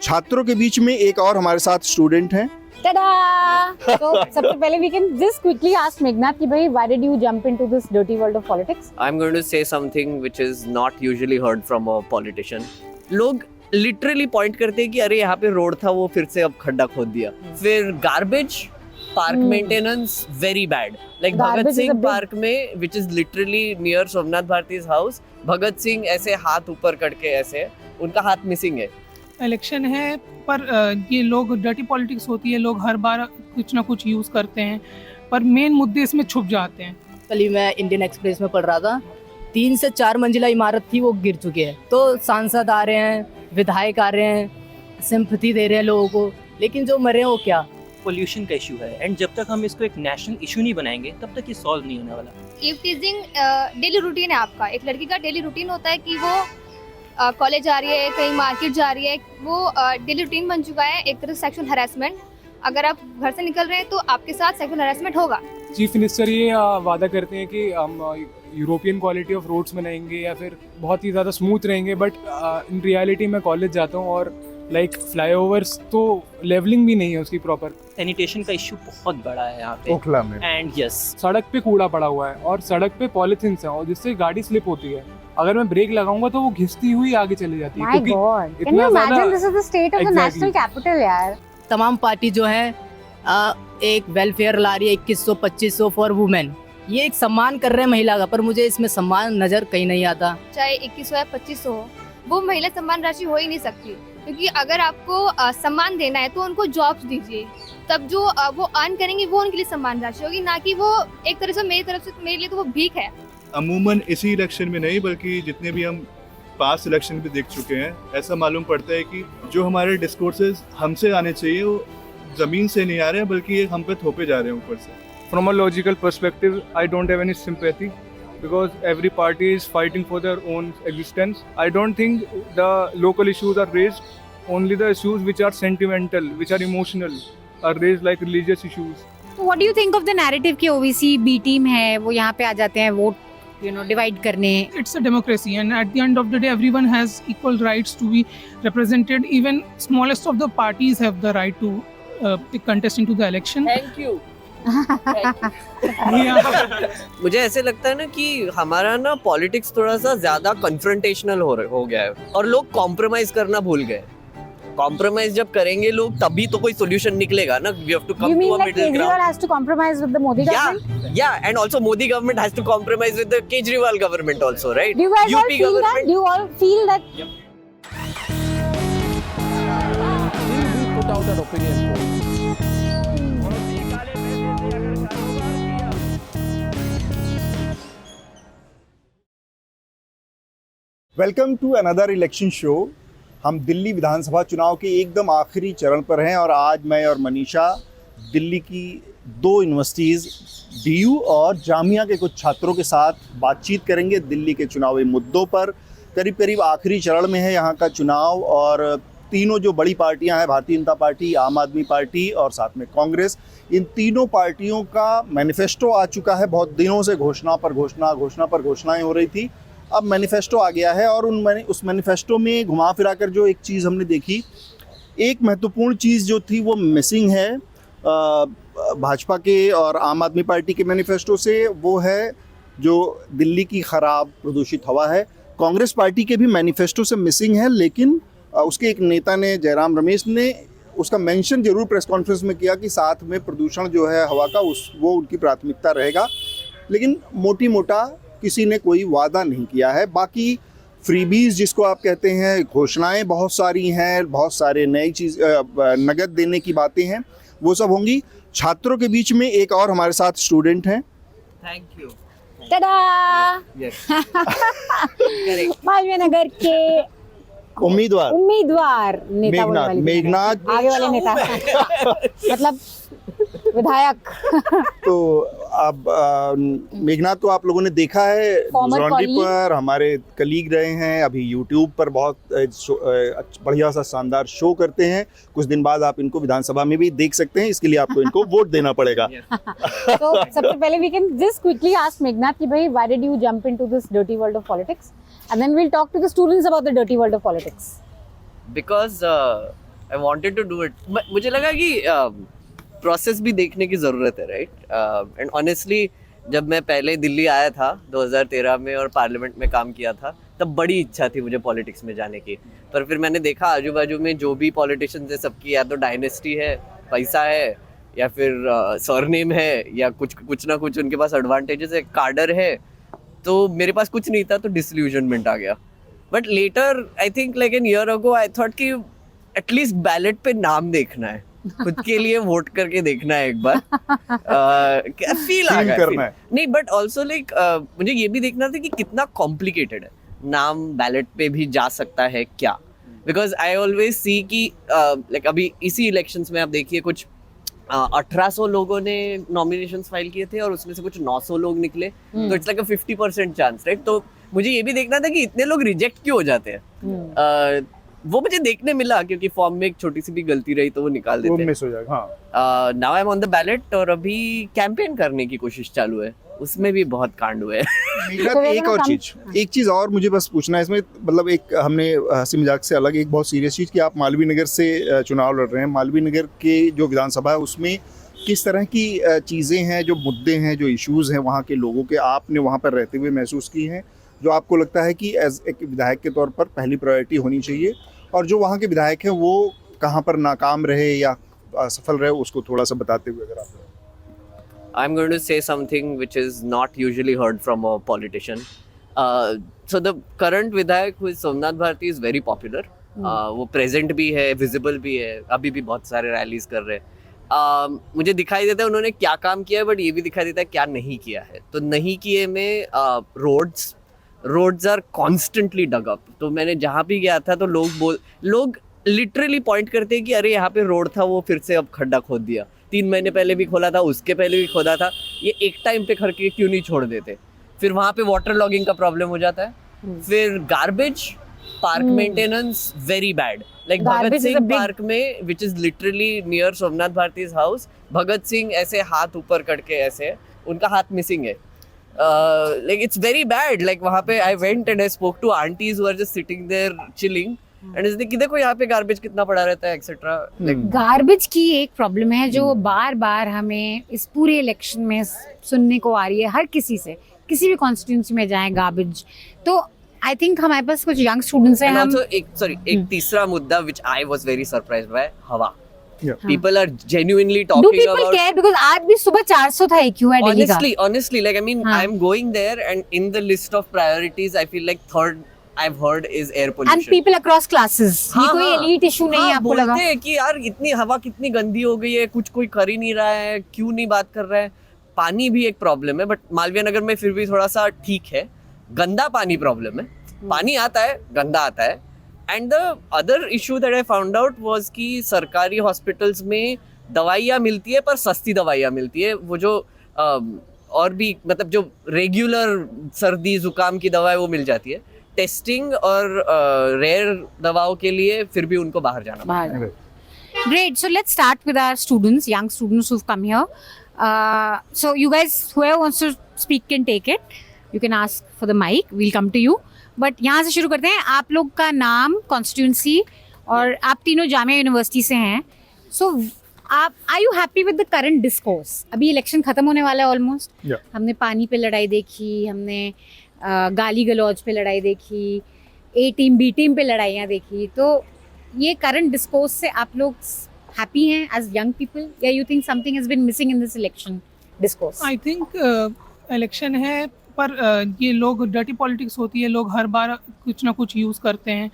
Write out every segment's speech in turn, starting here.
छात्रों के बीच में एक और हमारे साथ स्टूडेंट हैं। Ta-da! So सबसे पहले we can just quickly ask Meghnad कि भाई why did you jump into this dirty world of politics? I'm going to say something which is not usually heard from a politician. लोग literally point करते हैं कि अरे यहाँ पे road था वो फिर से अब खड्डा खोद दिया। फिर garbage park maintenance very bad. Like Bhagat Singh park में which is literally near Somnath Bharti's house, Bhagat Singh ऐसे हाथ ऊपर करके ऐसे उनका हाथ मिसिंग है। इलेक्शन है पर ये लोग डर्टी पॉलिटिक्स होती है, लोग हर बार कुछ ना कुछ यूज़ करते हैं पर मेन मुद्दे इसमें छुप जाते हैं। कल ही मैं इंडियन एक्सप्रेस में पढ़ रहा था, 3 से 4 मंजिला इमारत थी वो गिर चुकी है। तो सांसद आ रहे हैं, विधायक आ रहे हैं, सिंपैथी दे रहे हैं लोगों को, लेकिन जो मरे हैं वो क्या? पोल्यूशन का इशू है एंड जब तक हम इसको एक नेशनल इशू नहीं बनाएंगे तब तक ये सॉल्व नहीं होने वाला। ईव टीजिंग डेली रूटीन है आपका। एक लड़की का डेली रूटीन होता है कि वो कॉलेज जा रही है, कहीं मार्केट जा रही है, वो डेली रूटीन बन चुका है एक तरह से सेक्सुअल हरासमेंट। अगर आप घर से निकल रहे हैं तो आपके साथ सेक्सुअल हरासमेंट होगा। चीफ मिनिस्टर ये वादा करते हैं कि हम यूरोपियन क्वालिटी ऑफ रोड्स बनाएंगे या फिर बहुत ही ज़्यादा स्मूथ रहेंगे, बट इन रियलिटी मैं कॉलेज जाता हूँ और लाइक फ्लाईओवर्स तो लेवलिंग भी नहीं है उसकी प्रॉपर। सैनिटेशन का इशू बहुत बड़ा है यहाँ पे ओखला में एंड यस सड़क पे कूड़ा पड़ा हुआ है और सड़क पे पॉलिथीन्स हैं और जिससे गाड़ी स्लिप होती है। अगर मैं ब्रेक लगाऊंगा तो वो घिसती हुई आगे चली जाती है। My God! Can you imagine this is the state of the national capital यार? तमाम पार्टी जो है एक वेलफेयर ला रही है 2100-2500 फॉर वुमेन। ये एक सम्मान कर रहे हैं महिला का, पर मुझे इसमें सम्मान नजर कहीं नहीं आता। चाहे 2100 या 2500 हो, वो महिला सम्मान राशि हो ही नहीं सकती, क्योंकि अगर आपको सम्मान देना है तो उनको जॉब्स दीजिए, तब जो वो अर्न करेंगे वो उनके लिए सम्मान राशि होगी, ना कि वो एक तरह से मेरे लिए तो वो भीख है। अमूमन इसी इलेक्शन में नहीं बल्कि जितने भी हम पास्ट इलेक्शन भी देख चुके हैं, ऐसा मालूम पड़ता है कि जो हमारे डिस्कोर्सेज हमसे आने चाहिए वो ज़मीन से नहीं आ रहे हैं बल्कि ये हम पे थोपे जा रहे हैं ऊपर से। From a logical perspective, I don't have any sympathy because every party is fighting for their own existence. I don't think the local issues are raised. Only the issues which are sentimental, which are emotional, are raised like religious issues. So what do you think of the narrative कि OBC B team है वो यहाँ पे आ जाते हैं vote divide करने? It's a democracy and at the end of the day everyone has equal rights to be represented. Even smallest of the parties have the right to contest into the election. Thank you. Yeah. मुझे ऐसे लगता है ना कि हमारा ना politics थोड़ा सा ज्यादा कन्फ्रंटेशनल हो गया है और लोग कॉम्प्रोमाइज करना भूल गए। कॉम्प्रोमाइज जब करेंगे लोग तभी तो कोई सॉल्यूशन निकलेगा ना। We have to come You mean to a like middle Kejriwal ground. has to compromise with the Modi government? Yeah, and also Modi government has to compromise with the Kejriwal government also, right? Do you guys all UP feel that? government. Do you all feel that? put out an opinion poll. Welcome to another election show. हम दिल्ली विधानसभा चुनाव के एकदम आखिरी चरण पर हैं और आज मैं और मनीषा दिल्ली की 2 यूनिवर्सिटीज़ DU और जामिया के कुछ छात्रों के साथ बातचीत करेंगे दिल्ली के चुनावी मुद्दों पर। करीब करीब आखिरी चरण में है यहाँ का चुनाव और तीनों जो बड़ी पार्टियां हैं, भारतीय जनता पार्टी, आम आदमी पार्टी और साथ में कांग्रेस, इन तीनों पार्टियों का मैनिफेस्टो आ चुका है। बहुत दिनों से घोषणा पर घोषणाएं हो रही थी, अब मैनिफेस्टो आ गया है और उस मैनिफेस्टो में घुमा फिरा कर जो एक चीज़ हमने देखी, एक महत्वपूर्ण चीज़ जो थी वो मिसिंग है भाजपा के और आम आदमी पार्टी के मैनिफेस्टो से, वो है जो दिल्ली की ख़राब प्रदूषित हवा है। कांग्रेस पार्टी के भी मैनिफेस्टो से मिसिंग है, लेकिन उसके एक नेता ने, जयराम रमेश ने, उसका मेंशन जरूर प्रेस कॉन्फ्रेंस में किया कि साथ में प्रदूषण जो है हवा का वो उनकी प्राथमिकता रहेगा, लेकिन मोटा किसी ने कोई वादा नहीं किया है। बाकी फ्रीबीज जिसको आप कहते हैं, घोषणाएं बहुत सारी हैं, बहुत सारे नई चीज़, नगद देने की बातें हैं, वो सब होंगी। छात्रों के बीच में एक और हमारे साथ स्टूडेंट हैं। Thank you. Ta-da! Yes. Malviya Nagar के उम्मीदवार मेघनाद आगे वाले नेता मतलब विधायक। तो अब मेघनाद तो आप लोगों ने देखा है न्यूज़लॉन्ड्री पर, हमारे कलीग रहे हैं, अभी यूट्यूब पर बहुत बढ़िया सा शानदार शो करते हैं। कुछ दिन बाद आप इनको विधानसभा में भी देख सकते हैं, इसके लिए आपको इनको वोट देना पड़ेगा। तो सबसे पहले we can just quickly ask Meghnad कि भाई why did you jump into this dirty world of politics, and then we'll talk to the students about the dirty world of politics. Because I wanted to do it, मुझे लगा कि process भी देखने की ज़रूरत है, राइट? एंड ऑनेस्टली जब मैं पहले दिल्ली आया था 2013 में और पार्लियामेंट में काम किया था, तब बड़ी इच्छा थी मुझे पॉलिटिक्स में जाने की, पर फिर मैंने देखा आजू बाजू में जो भी पॉलिटिशियंस है सबकी या तो डायनेस्टी है, पैसा है, या फिर सरनेम है, या कुछ ना कुछ उनके पास एडवांटेजेस है, कार्डर है, तो मेरे पास कुछ नहीं था, तो डिसल्यूजनमेंट आ गया. But later I think like an year ago I thought कि एटलीस्ट बैलेट पे नाम देखना है, खुद के लिए वोट करके देखना है एक बार, फील आ गया करना है. नहीं, बट ऑल्सो लाइक मुझे ये भी देखना था कि कितना कॉम्प्लिकेटेड है, नाम बैलेट पे भी जा सकता है क्या, बिकॉज आई ऑलवेज सी कि लाइक अभी इसी इलेक्शंस में आप देखिए कुछ 1800 लोगों ने नॉमिनेशंस फाइल किए थे और उसमें से कुछ 900 लोग निकले, तो it's like a 50% chance, right? तो मुझे ये भी देखना था कि इतने लोग रिजेक्ट क्यों हो जाते हैं. वो मुझे देखने मिला क्योंकि फॉर्म में एक छोटी सी भी गलती रही तो वो निकाल देते हैं. मिस हो जाएगा. हाँ, now I am on the ballot और अभी कैंपेन करने की कोशिश चालू है, उसमें भी बहुत कांड हुए. मीरा, एक चीज और मुझे बस पूछना है इसमें, मतलब एक हमने हंसी मजाक से अलग एक बहुत सीरियस चीज कि आप मालवीय नगर से चुनाव लड़ रहे हैं. मालवीय नगर के जो विधानसभा है उसमें किस तरह की चीज़ें हैं, जो मुद्दे हैं, जो इश्यूज हैं वहाँ के लोगों के, आपने वहाँ पर रहते हुए महसूस की हैं, जो आपको लगता है कि एज एक विधायक के तौर पर पहली प्रायोरिटी होनी चाहिए, और जो वहाँ के विधायक हैं वो कहाँ पर नाकाम रहे या सफल रहे, उसको थोड़ा सा बताते हुए अगर आप. I'm going to say something which is not usually heard from a politician. So the current Vidhayak who is Somnath Bharti is very popular. वो present भी है, visible भी है, अभी भी बहुत सारे रैलीज कर रहे हैं. मुझे दिखाई देता है उन्होंने क्या काम किया है, बट ये भी दिखाई देता है क्या नहीं किया है. तो नहीं किए में roads are constantly dug up. तो मैंने जहाँ भी गया था तो लोग लिटरली पॉइंट करते हैं कि अरे यहाँ पे रोड था वो फिर से अब खड्डा खोद दिया, 3 महीने पहले भी खोला था, उसके पहले भी खोदा था, ये एक टाइम पे करके क्यों नहीं छोड़ देते. फिर वहाँ पे वाटर लॉगिंग का प्रॉब्लम हो जाता है. फिर garbage, park maintenance very bad. Like Bhagat Singh park में which is literally near Somnath Bharti's house, Bhagat Singh ऐसे हाथ ऊपर करके ऐसे, उनका हाथ मिसिंग है. Like it's very bad. Like वहाँ पे I went and I spoke to aunties who are just sitting there chilling. And is कि देखो यहाँ पे गार्बेज कितना पड़ा रहता है एक्सेट्रा. गार्बेज की एक प्रॉब्लम है जो बार बार हमें इस पूरे इलेक्शन में सुनने को आ रही है हर किसी से, किसी भी कॉन्स्टिट्यूंसी में जाए गार्बेज. तो आई थिंक हमारे पास कुछ यंग स्टूडेंट्स हैं. हम एक तीसरा मुद्दा which I was very surprised by, हवा. Yeah. People are genuinely Do talking people about. care? Because आज भी सुबह 400 था AQ है दिल्ली का. Honestly, like I mean, हाँ. I'm going there and in the list of priorities, I feel like third I've heard is air pollution. And people across classes. ये हाँ, कोई हाँ. elite issue नहीं है आपको लगा? बोलते हैं कि यार इतनी हवा कितनी गंदी हो गई है, कुछ कोई कर ही नहीं रहा है, क्यों नहीं बात कर रहा है. पानी भी एक प्रॉब्लम है, बट मालवीय नगर में फिर भी थोड़ा सा ठीक है. गंदा पानी प्रॉब्लम है, पानी आता है, गंदा आता है. And the other issue that I found out was कि सरकारी हॉस्पिटल्स में दवाइयाँ मिलती है पर सस्ती दवाइयाँ मिलती है. वो जो और भी मतलब जो रेगुलर सर्दी जुकाम की दवा है वो मिल जाती है. टेस्टिंग और रेयर दवाओं के लिए फिर भी उनको बाहर जाना पड़ता है. Great. So let's start with our students, young students who've come here. So you guys, whoever wants to speak can take it. You can ask for the mic. We'll come to you. But यहाँ से शुरू करते हैं. आप लोग का नाम, constituency, और आप तीनों जामिया यूनिवर्सिटी से हैं. So आप are you happy with the current discourse? अभी इलेक्शन खत्म होने वाला है ऑलमोस्ट. हमने पानी पे लड़ाई देखी, हमने गाली गलौज पे लड़ाई देखी, A टीम B टीम पे लड़ाइयाँ देखी. तो ये करंट डिस्कोर्स से आप लोग हैप्पी हैं एज यंग पीपल, या you think something has been missing in this election discourse? I think election है पर ये लोग डर्टी पॉलिटिक्स होती है, लोग हर बार कुछ ना कुछ यूज़ करते हैं,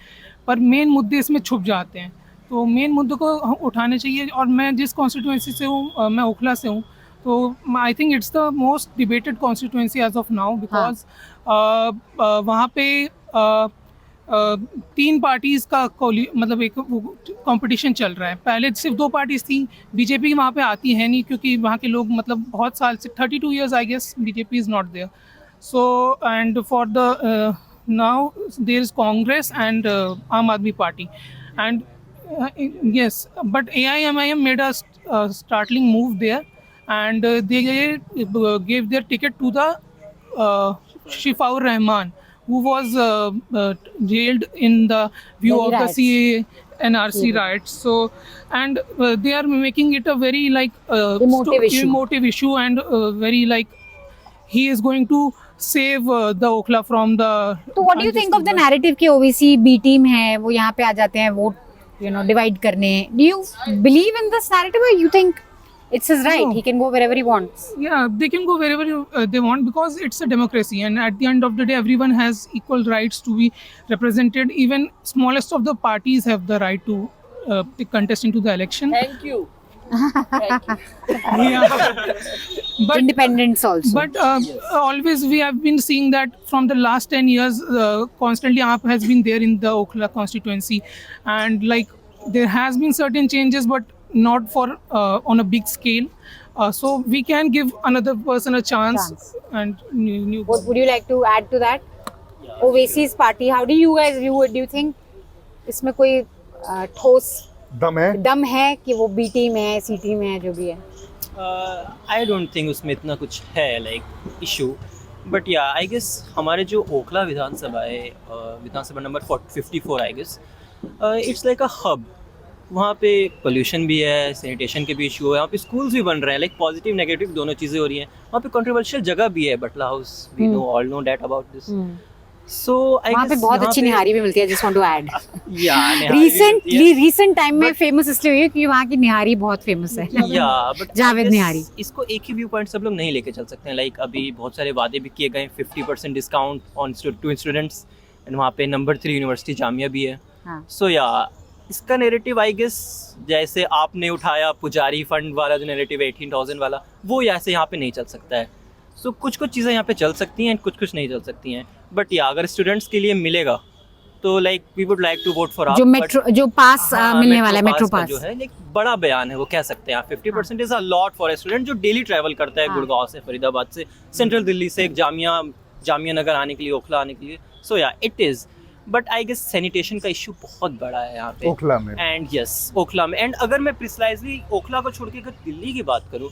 पर मेन मुद्दे इसमें छुप जाते हैं. तो मेन मुद्दों को उठाने चाहिए. और मैं जिस कॉन्स्टिट्यूंसी से हूँ, मैं ओखला से हूँ, तो I think it's the most debated constituency as of now, because वहाँ पे 3 पार्टीज़ का मतलब एक कंपटीशन चल रहा है. पहले सिर्फ 2 पार्टीज़ थी. बीजेपी वहाँ पे आती है नहीं क्योंकि वहाँ के लोग मतलब बहुत साल से 32 years I guess BJP is not there. So and for the now there is Congress and Aam Aadmi Party, and yes, but AIMIM made a startling move there, and they gave their ticket to the Shifaur Rahman, who was jailed in the view of the CAA NRC riots. So, and they are making it a very like emotive issue, and very like he is going to save the Okhla from the. तो what do you think of the narrative कि OVC B team है वो यहाँ पे आ जाते हैं vote divide करने? Do you believe in this narrative or you think it's his right? No. He can go wherever he wants. Yeah, they can go wherever they want because it's a democracy, and at the end of the day, everyone has equal rights to be represented. Even smallest of the parties have the right to contest into the election. Thank you. Yeah. But Independence also. But always we have been seeing that from the last 10 years, constantly AAP has been there in the Okhla constituency, and like there has been certain changes, but not for on a big scale. So we can give another person a chance. And new. What would you like to add to that? OVC's party, how do you guys view it? Do you think इसमें कोई ठोस दम है कि वो B team है, C team है, जो भी है? आई डोंट थिंक उसमें इतना कुछ है लाइक इशू, बट या आई गेस हमारे जो ओखला विधानसभा है, विधानसभा number 54 I guess, it's like a hub. वहाँ पे पोल्यूशन भी है, सैनिटेशन के भी इशू है, वहाँ पे स्कूल्स भी बन रहे हैं, लाइक पॉजिटिव नेगेटिव दोनों चीज़ें हो रही हैं. वहाँ पे कंट्रोवर्शियल जगह भी है, Batla house, we know all know that about this. So वहाँ पे बहुत अच्छी निहारी भी मिलती है. जस्ट वांट टू ऐड, या रीसेंट टाइम में फेमस इसलिए हुई है क्योंकि वहाँ की निहारी बहुत फेमस है. या बट जावेद निहारी. इसको एक ही व्यू पॉइंट सब लोग नहीं लेके चल सकते हैं. लाइक अभी बहुत सारे वादे भी किए गए, 50% discount on to students, and वहाँ पे नंबर 3 यूनिवर्सिटी जामिया भी है. सो या इसका नेरेटिव आई गेस जैसे आपने उठाया पुजारी फंड वाला जो नेरेटिव 18,000 वाला, वो ऐसे यहाँ पे नहीं चल सकता है. सो कुछ चीज़ें यहाँ पे चल सकती हैं, कुछ नहीं चल सकती हैं. बट या अगर स्टूडेंट्स के लिए मिलेगा तो like we would like to vote for जो मेट्रो जो पास मिलने वाला है, मेट्रो पास जो है एक बड़ा बयान है, वो कह सकते हैं. 50% is a lot for a student जो डेली ट्रैवल करता है गुड़गांव से, फरीदाबाद से, सेंट्रल दिल्ली से एक जामिया नगर आने के लिए, ओखला आने के लिए. So yeah it is, but I guess sanitation का इशू बहुत बड़ा है यहाँ पे ओखला में. एंड यस ओखला में. एंड अगर मैं प्रिसाइजली ओखला को छोड़ के अगर दिल्ली की बात करूँ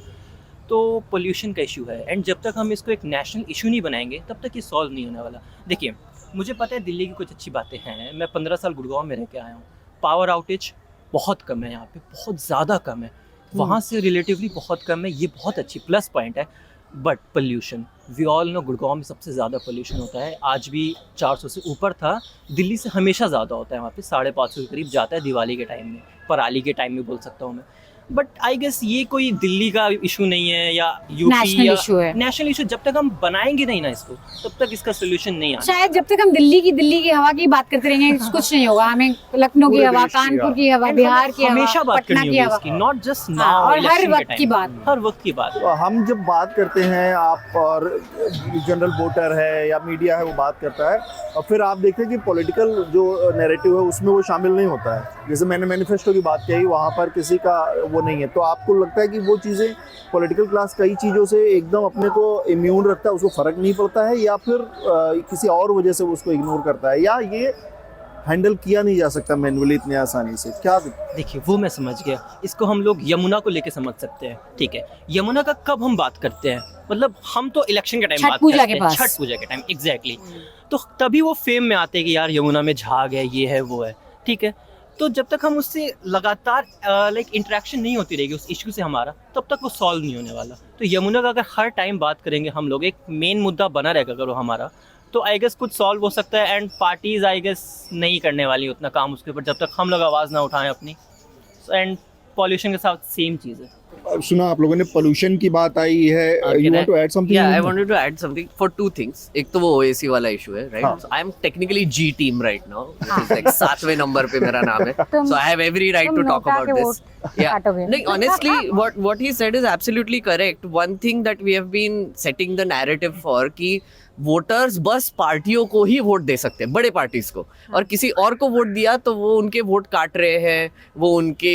तो पोल्यूशन का इशू है, एंड जब तक हम इसको एक नेशनल इशू नहीं बनाएंगे तब तक ये सॉल्व नहीं होने वाला. देखिए, मुझे पता है दिल्ली की कुछ अच्छी बातें हैं. मैं 15 साल गुड़गांव में रह के आया हूँ. पावर आउटेज बहुत कम है यहाँ पे, बहुत ज़्यादा कम है. वहाँ से रिलेटिवली बहुत कम है, ये बहुत अच्छी प्लस पॉइंट है. But pollution, we all know Gurgaon में सबसे ज़्यादा पोल्यूशन होता है. आज भी 400 से ऊपर था. दिल्ली से हमेशा ज़्यादा होता है. वहाँ पे 550 के करीब जाता है दिवाली के टाइम में, पराली के टाइम में बोल सकता हूँ मैं. बट आई गेस ये कोई दिल्ली का इशू नहीं है या यूपी नेशनल इशू है. नेशनल इशू जब तक हम बनाएंगे नहीं ना इसको, तब तक इसका सोल्यूशन नहीं आएगा. शायद जब तक हम दिल्ली की हवा की बात करते रहेंगे कुछ नहीं होगा. हमें लखनऊ की हवा, कानपुर की हवा, बिहार की हवा, हमेशा बात पटना करनी की होगी हवा, इसकी, नॉट जस्ट नाउ, और हर वक्त की बात. हर वक्त की बात. तो हम जब बात करते हैं, आप और जनरल वोटर है या मीडिया है वो बात करता है, और फिर आप देखते हैं कि पॉलिटिकल जो नैरेटिव है उसमें वो शामिल नहीं होता है. जैसे मैंने मैनिफेस्टो की बात कही, वहाँ पर किसी का वो नहीं है. तो आपको लगता है कि वो चीज़ें पॉलिटिकल क्लास कई चीज़ों से एकदम अपने को इम्यून रखता है, उसको फ़र्क नहीं पड़ता है, या फिर किसी और वजह से वो उसको इग्नोर करता है, या ये हैंडल किया नहीं जा सकता मैनुअली इतनी आसानी से? क्या देखिए, वो मैं समझ गया. इसको हम लोग यमुना को लेके समझ सकते हैं. ठीक है, यमुना का कब हम बात करते हैं, मतलब हम तो इलेक्शन के टाइम बात करते हैं, छठ पूजा के टाइम. एग्जैक्टली. तो तभी वो फेम में आते हैं कि यार यमुना में झाग है, ये है, वो है. ठीक है, तो जब तक हम उससे लगातार लाइक इंटरेक्शन नहीं होती रहेगी उस इशू से हमारा, तब तक वो सॉल्व नहीं होने वाला. तो यमुना का अगर हर टाइम बात करेंगे हम लोग, एक मेन मुद्दा बना रहेगा अगर वो हमारा, तो आई गेस कुछ सॉल्व हो सकता है. एंड पार्टीज आई गेस नहीं करने वाली उतना काम उसके ऊपर जब तक हम लोग आवाज़ ना उठाएं अपनी. एंड पॉल्यूशन के साथ सेम चीज़ है. सुना आप लोगों ने पोल्यूशन की बात आई है. You want to add something? Yeah, I wanted to add something for two things. एक तो वो OAC वाला इशू है, right? So I am technically G team right now, which is like 7वें नंबर पे मेरा नाम है. So I have every right to talk about this. Yeah. No, honestly, what he said is absolutely correct. One thing that we have been setting the narrative for कि voters बस पार्टियों को ही vote दे सकते हैं, बड़े पार्टीज को, और किसी और को वोट दिया तो वो उनके वोट काट रहे हैं, वो उनके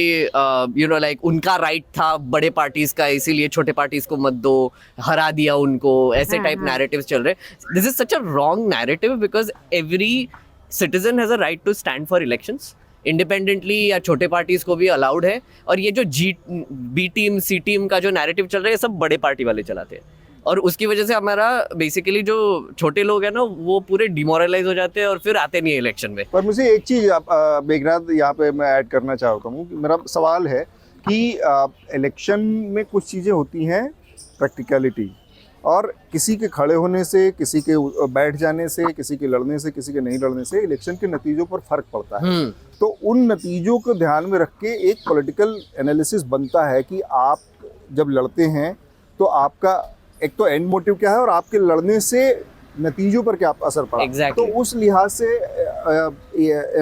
यू नो लाइक उनका राइट था बड़े पार्टीज का, इसीलिए छोटे पार्टीज को मत दो, हरा दिया उनको, ऐसे टाइप नैरेटिव्स चल रहे हैं. This is such a wrong narrative because every citizen has a right to stand for elections independently, या छोटे पार्टीज को भी अलाउड है. और ये जो बी टीम सी टीम का जो नैरेटिव चल रहा है, ये सब बड़े पार्टी वाले चलाते हैं. और उसकी वजह से हमारा बेसिकली जो छोटे लोग हैं ना वो पूरे डिमोरलाइज हो जाते हैं और फिर आते नहीं है इलेक्शन में। पर मुझे एक चीज़ मेघनाथ यहाँ पे मैं ऐड करना चाहता हूँ कि मेरा सवाल है कि इलेक्शन में कुछ चीज़ें होती हैं प्रैक्टिकलिटी, और किसी के खड़े होने से, किसी के बैठ जाने से, किसी के लड़ने से, किसी के नहीं लड़ने से इलेक्शन के नतीजों पर फर्क पड़ता है। तो उन नतीजों को ध्यान में रख के एक पॉलिटिकल एनालिसिस बनता है कि आप जब लड़ते हैं तो आपका एक तो एंड मोटिव क्या है और आपके लड़ने से नतीजों पर क्या असर पड़ा। Exactly. तो उस लिहाज से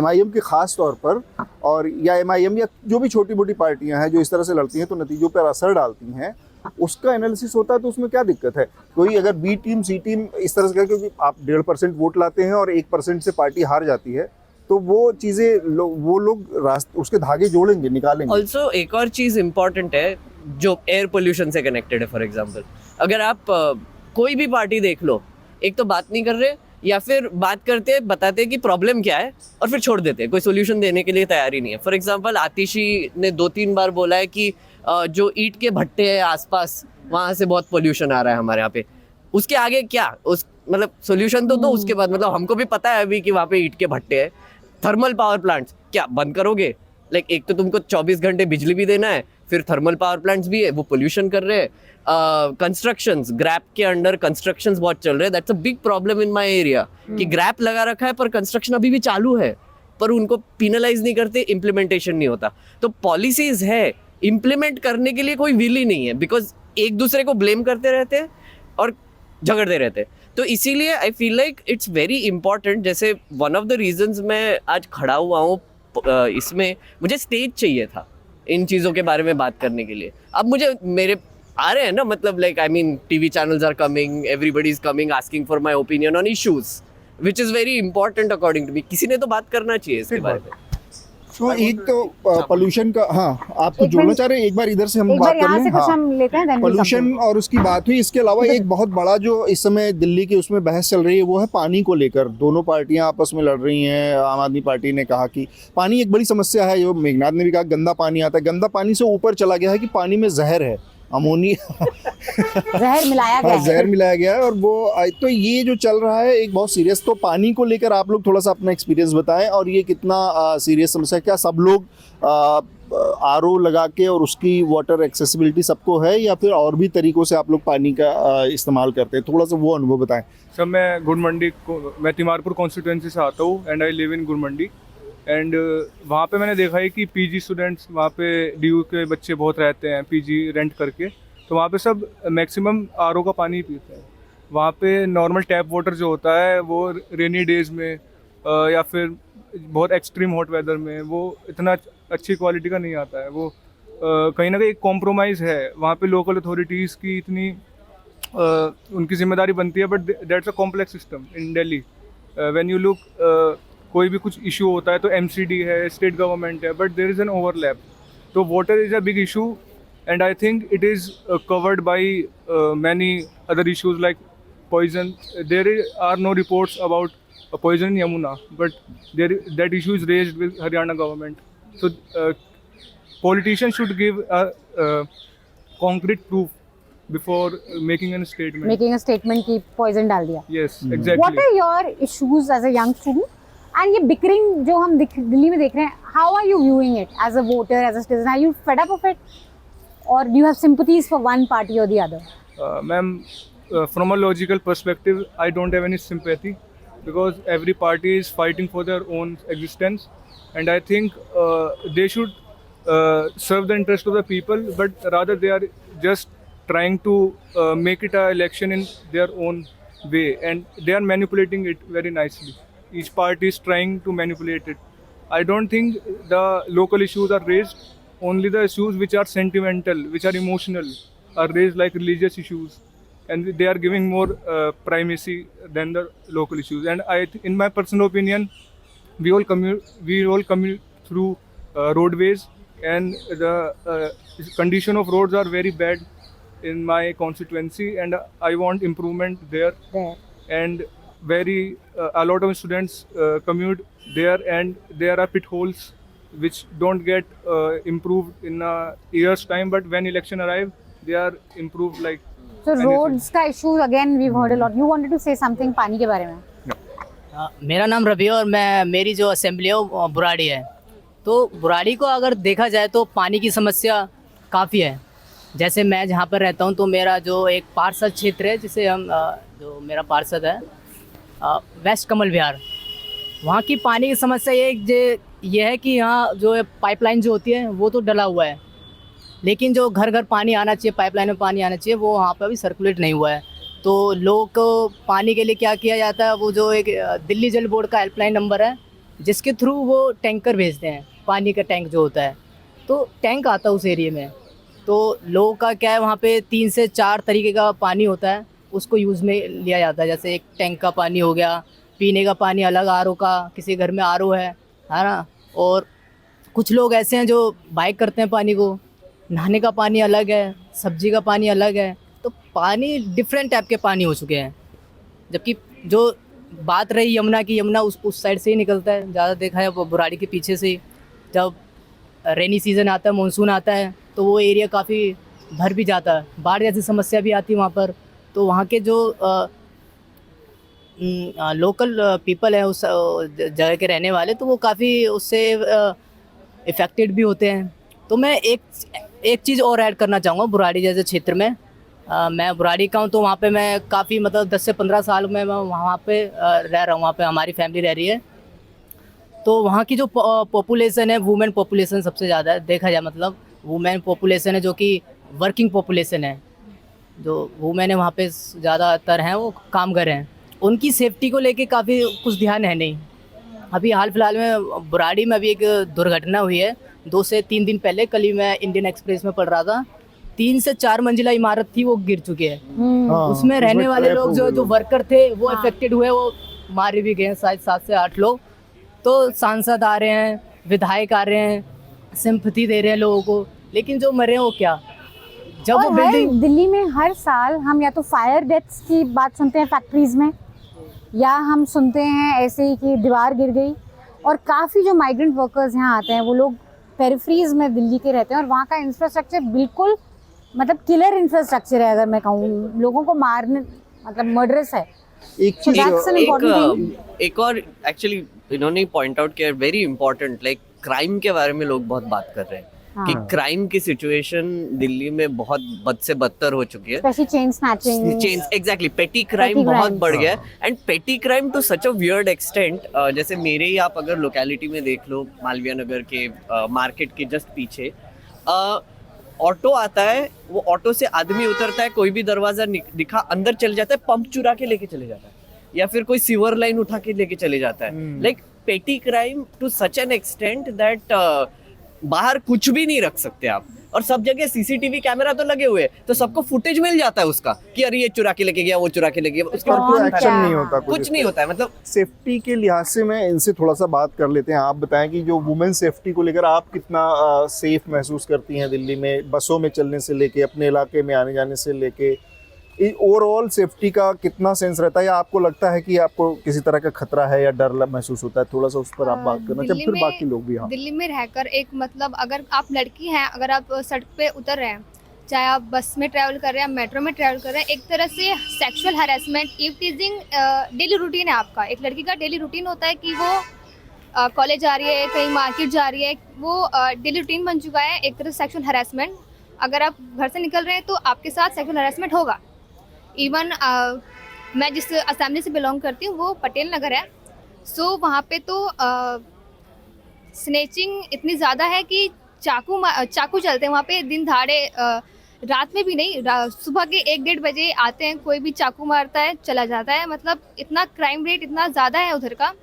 MIM के ख़ास तौर पर, और या MIM या जो भी छोटी मोटी पार्टियां हैं जो इस तरह से लड़ती हैं तो नतीजों पर असर डालती हैं, उसका एनालिसिस होता है। तो उसमें क्या दिक्कत है? कोई अगर बी टीम सी टीम इस तरह से, क्योंकि आप 1.5% वोट लाते हैं और 1% से पार्टी हार जाती है, तो वो चीज़ें वो लोग उसके धागे जोड़ेंगे, निकालेंगे। ऑल्सो एक और चीज़ इम्पॉर्टेंट है जो एयर पोल्यूशन से कनेक्टेड है। फॉर एग्जाम्पल अगर आप कोई भी पार्टी देख लो, एक तो बात नहीं कर रहे या फिर बात करते बताते हैं कि प्रॉब्लम क्या है और फिर छोड़ देते हैं, कोई सोल्यूशन देने के लिए तैयार ही नहीं है। फॉर एग्जांपल आतिशी ने 2-3 बार बोला है कि जो ईंट के भट्टे हैं आसपास वहाँ से बहुत पोल्यूशन आ रहा है हमारे यहाँ पे। उसके आगे क्या मतलब सोल्यूशन तो दो उसके बाद, मतलब हमको भी पता है अभी कि वहाँ पे ईंट के भट्टे हैं। थर्मल पावर प्लांट्स क्या बंद करोगे? लाइक एक तो तुमको 24 घंटे बिजली भी देना है, फिर थर्मल पावर प्लांट्स भी है, वो पोल्यूशन कर रहे हैं। कंस्ट्रक्शंस, ग्रैप के अंडर कंस्ट्रक्शंस बहुत चल रहे हैं। That's a big problem in my area कि ग्रैप लगा रखा है पर कंस्ट्रक्शन अभी भी चालू है, पर उनको पिनलाइज नहीं करते, इम्प्लीमेंटेशन नहीं होता। तो पॉलिसीज है, इम्प्लीमेंट करने के लिए कोई विल ही नहीं है, बिकॉज एक दूसरे को ब्लेम करते रहते हैं और झगड़ते रहते हैं। तो इसीलिए आई feel like it's very important. जैसे वन ऑफ द रीजंस मैं आज खड़ा हुआ हूँ इसमें, मुझे स्टेज चाहिए था इन चीज़ों के बारे में बात करने के लिए। अब मुझे मेरे आ रहे हैं ना, मतलब like I mean TV channels are coming, everybody is coming asking for my opinion on issues which is very important according to me. किसी ने तो बात करना चाहिए इसके बारे में। तो एक तो पोल्यूशन का, हाँ आप कुछ जोड़ना चाह रहे हैं? एक बार इधर से हम बात कर लें। हाँ, पोल्यूशन और उसकी बात हुई। इसके अलावा एक बहुत बड़ा जो इस समय दिल्ली की उसमें बहस चल रही है वो है पानी को लेकर। दोनों पार्टियां आपस में लड़ रही हैं। आम आदमी पार्टी ने कहा कि पानी एक बड़ी समस्या है, जो मेघनाथ ने भी कहा गंदा पानी आता है। गंदा पानी से ऊपर चला गया है कि पानी में जहर है, अमोनिया जहर मिलाया गया है। जहर मिलाया गया है। और वो तो ये जो चल रहा है एक बहुत सीरियस। तो पानी को लेकर आप लोग थोड़ा सा अपना एक्सपीरियंस बताएं, और ये कितना सीरियस समस्या है? क्या सब लोग RO लगा के और उसकी वाटर एक्सेसिबिलिटी सबको है, या फिर और भी तरीकों से आप लोग पानी का इस्तेमाल करते हैं? थोड़ा सा वो अनुभव बताएं। सर मैं तिमारपुर कॉन्स्टिट्यूंसी से आता हूँ and I live in Gurmandi. And वहाँ पे मैंने देखा है कि PG स्टूडेंट्स वहाँ पे DU के बच्चे बहुत रहते हैं PG रेंट करके, तो वहाँ पे सब मैक्सिमम RO का पानी पीते हैं। वहाँ पे नॉर्मल टैप वाटर जो होता है वो रेनी डेज़ में या फिर बहुत एक्सट्रीम हॉट वेदर में वो इतना अच्छी क्वालिटी का नहीं आता है। वो कहीं ना कहीं एक कॉम्प्रोमाइज़ है। वहाँ पे लोकल अथॉरिटीज़ की इतनी उनकी जिम्मेदारी बनती है, but that's a complex system in Delhi. When you look, कोई भी कुछ इशू होता है तो MCD है, स्टेट गवर्नमेंट है, but there is an overlap. तो water is a big issue and I think it is covered by many other issues like poison. There are no reports about poison in Yamuna, but that issue is raised with Haryana government. So politicians should give a concrete proof before making a statement. Making a statement कि poison डाल दिया. Yes, exactly. What are your issues as a young student? And ये bickering जो हम दिल्ली में देख रहे हैं, how are you viewing it as a voter, as a citizen? Are you fed up of it, or do you have sympathies for one party or the other? Ma'am, from a logical perspective, I don't have any sympathy because every party is fighting for their own existence, and I think they should serve the interest of the people, but rather they are just trying to make it an election in their own way, and they are manipulating it very nicely. Each party is trying to manipulate it. I don't think the local issues are raised. Only the issues which are sentimental, which are emotional, are raised, like religious issues, and they are giving more primacy than the local issues. And in my personal opinion, we all commute through roadways, and the condition of roads are very bad in my constituency, and I want improvement there. And a lot of students commute there, and there are pitfalls which don't get improved in a year's time, but when election arrive, they are improved like So roads का issue again we've heard a lot. You wanted to say something पानी के बारे में. मेरा नाम रवि है और मेरी जो असेंबली है वो बुराड़ी है। तो बुराड़ी को अगर देखा जाए तो पानी की समस्या काफ़ी है। जैसे मैं जहाँ पर रहता हूँ तो मेरा जो एक पार्षद क्षेत्र है जिसे हम जो मेरा पार्षद है वेस्ट कमल विहार, वहाँ की पानी की समस्या ये है कि यहाँ जो पाइपलाइन जो होती है वो तो डला हुआ है, लेकिन जो घर घर पानी आना चाहिए, पाइपलाइन में पानी आना चाहिए, वो वहाँ पर अभी सर्कुलेट नहीं हुआ है। तो लोग को पानी के लिए क्या किया जाता है, वो जो एक दिल्ली जल बोर्ड का हेल्पलाइन नंबर है जिसके थ्रू वो टैंकर भेजते हैं, पानी का टैंक जो होता है, तो टैंक आता है उस एरिया में। तो लोगों का क्या है, वहाँ पे 3 से 4 तरीके का पानी होता है, उसको यूज़ में लिया जाता है। जैसे एक टैंक का पानी हो गया, पीने का पानी अलग, आरओ का, किसी घर में आरओ है ना। और कुछ लोग ऐसे हैं जो बाइक करते हैं पानी को, नहाने का पानी अलग है, सब्जी का पानी अलग है। तो पानी डिफरेंट टाइप के पानी हो चुके हैं। जबकि जो बात रही यमुना की, यमुना उस साइड से ही निकलता है, ज़्यादा देखा है वो बुराड़ी के पीछे से। जब रेनी सीज़न आता है, मानसून आता है, तो वो एरिया काफ़ी भर भी जाता है, बाढ़ जैसी समस्या भी आती है वहाँ पर। तो वहाँ के जो लोकल पीपल हैं उस जगह के रहने वाले, तो वो काफ़ी उससे इफ़ेक्टेड भी होते हैं। तो मैं एक चीज़ और ऐड करना चाहूँगा बुराड़ी जैसे क्षेत्र में। मैं बुराड़ी का हूँ, तो वहाँ पे मैं काफ़ी मतलब 10 से 15 साल में मैं वहाँ पे रह रहा हूँ, वहाँ पे हमारी फैमिली रह रही है। तो वहाँ की जो पॉपुलेशन है, वुमेन पॉपुलेशन सबसे ज़्यादा है, देखा जाए मतलब वुमेन पॉपुलेशन है, जो कि वर्किंग पॉपुलेशन है। जो वुमेन है वहाँ पे ज़्यादातर हैं वो कामगर हैं, उनकी सेफ्टी को लेके काफ़ी कुछ ध्यान है नहीं। अभी हाल फिलहाल में बुराड़ी में अभी एक दुर्घटना हुई है 2 से 3 दिन पहले। कल ही मैं इंडियन एक्सप्रेस में पढ़ रहा था, 3 से 4 मंजिला इमारत थी, वो गिर चुकी है। उसमें रहने वाले लोग जो वर्कर थे वो अफेक्टेड हुए, वो मारे भी गए शायद 7 से 8 लोग। तो सांसद आ रहे हैं, विधायक आ रहे हैं, सिंपैथी दे रहे हैं लोगों को, लेकिन जो मरे वो क्या, जब वो बिल्डिंग दिल्ली में हर साल हम या तो फायर डेथ्स की बात सुनते हैं फैक्ट्रीज में, या हम सुनते हैं ऐसे ही कि दीवार गिर गई। और काफ़ी जो माइग्रेंट वर्कर्स यहाँ आते हैं वो लोग पेरिफ्रीज में दिल्ली के रहते हैं, और वहाँ का इंफ्रास्ट्रक्चर बिल्कुल मतलब किलर इंफ्रास्ट्रक्चर है। अगर मैं कहूँ, लोगों को मारने मतलब मर्डरस है। एक और एक्चुअली इन्होंने पॉइंट आउट किया, वेरी इंपॉर्टेंट, लाइक क्राइम के बारे में लोग बहुत बात कर रहे हैं कि क्राइम की सिचुएशन दिल्ली में बहुत बद से बदतर हो चुकी है। Specially chain snatching, exactly, petty crime बहुत बढ़ गया है। And petty crime to such a weird extent, जैसे मेरे ही आप अगर लोकेलिटी में देख लो, मालवीय नगर के मार्केट के जस्ट पीछे ऑटो आता है, वो ऑटो से आदमी उतरता है, कोई भी दरवाजा दिखा अंदर चले जाता है, पंप चुरा के लेके चले जाता है, या फिर कोई सीवर लाइन उठा के लेके चले जाता है। Like petty crime to such an extent that बाहर कुछ भी नहीं रख सकते आप, और सब जगह सीसीटीवी कैमरा तो लगे हुए हैं, तो सबको फुटेज मिल जाता है उसका कि अरे ये चुरा के लेके गया, वो चुरा के लेके गया, उसका कोई एक्शन नहीं होता, कुछ नहीं होता है। मतलब सेफ्टी के लिहाज से मैं इनसे थोड़ा सा बात कर लेते हैं। आप बताएं कि जो वुमेन सेफ्टी को लेकर आप कितना सेफ महसूस करती हैं दिल्ली में, बसों में चलने से लेके, अपने इलाके में आने जाने से लेके, ओवरऑल सेफ्टी का कितना सेंस रहता है, या आपको लगता है कि आपको किसी तरह का खतरा है या डर महसूस होता है? थोड़ा सा उस पर आप बात करना चाहिए, फिर बाकी लोग भी। हाँ, दिल्ली में रहकर एक मतलब अगर आप लड़की हैं, अगर आप सड़क पे उतर रहे हैं, चाहे आप बस में ट्रैवल कर रहे हैं, मेट्रो में ट्रैवल कर रहे हैं, एक तरह से sexual harassment, eve teasing daily routine है आपका। एक लड़की का डेली रूटीन होता है कि वो कॉलेज जा रही है, कहीं मार्केट जा रही है, वो डेली रूटीन बन चुका है एक तरह से सेक्सुअल हैरेसमेंट। अगर आप घर से निकल रहे हैं तो आपके साथ सेक्सुअल हैरेसमेंट होगा। इवन मैं जिस असेंबली से बिलोंग करती हूँ वो पटेल नगर है, सो वहाँ पे तो स्नेचिंग इतनी ज़्यादा है कि चाकू चलते हैं वहाँ पे दिन दहाड़े, रात में भी नहीं, सुबह के 1-1:30 बजे आते हैं, कोई भी चाकू मारता है चला जाता है। मतलब इतना क्राइम रेट इतना ज़्यादा है उधर का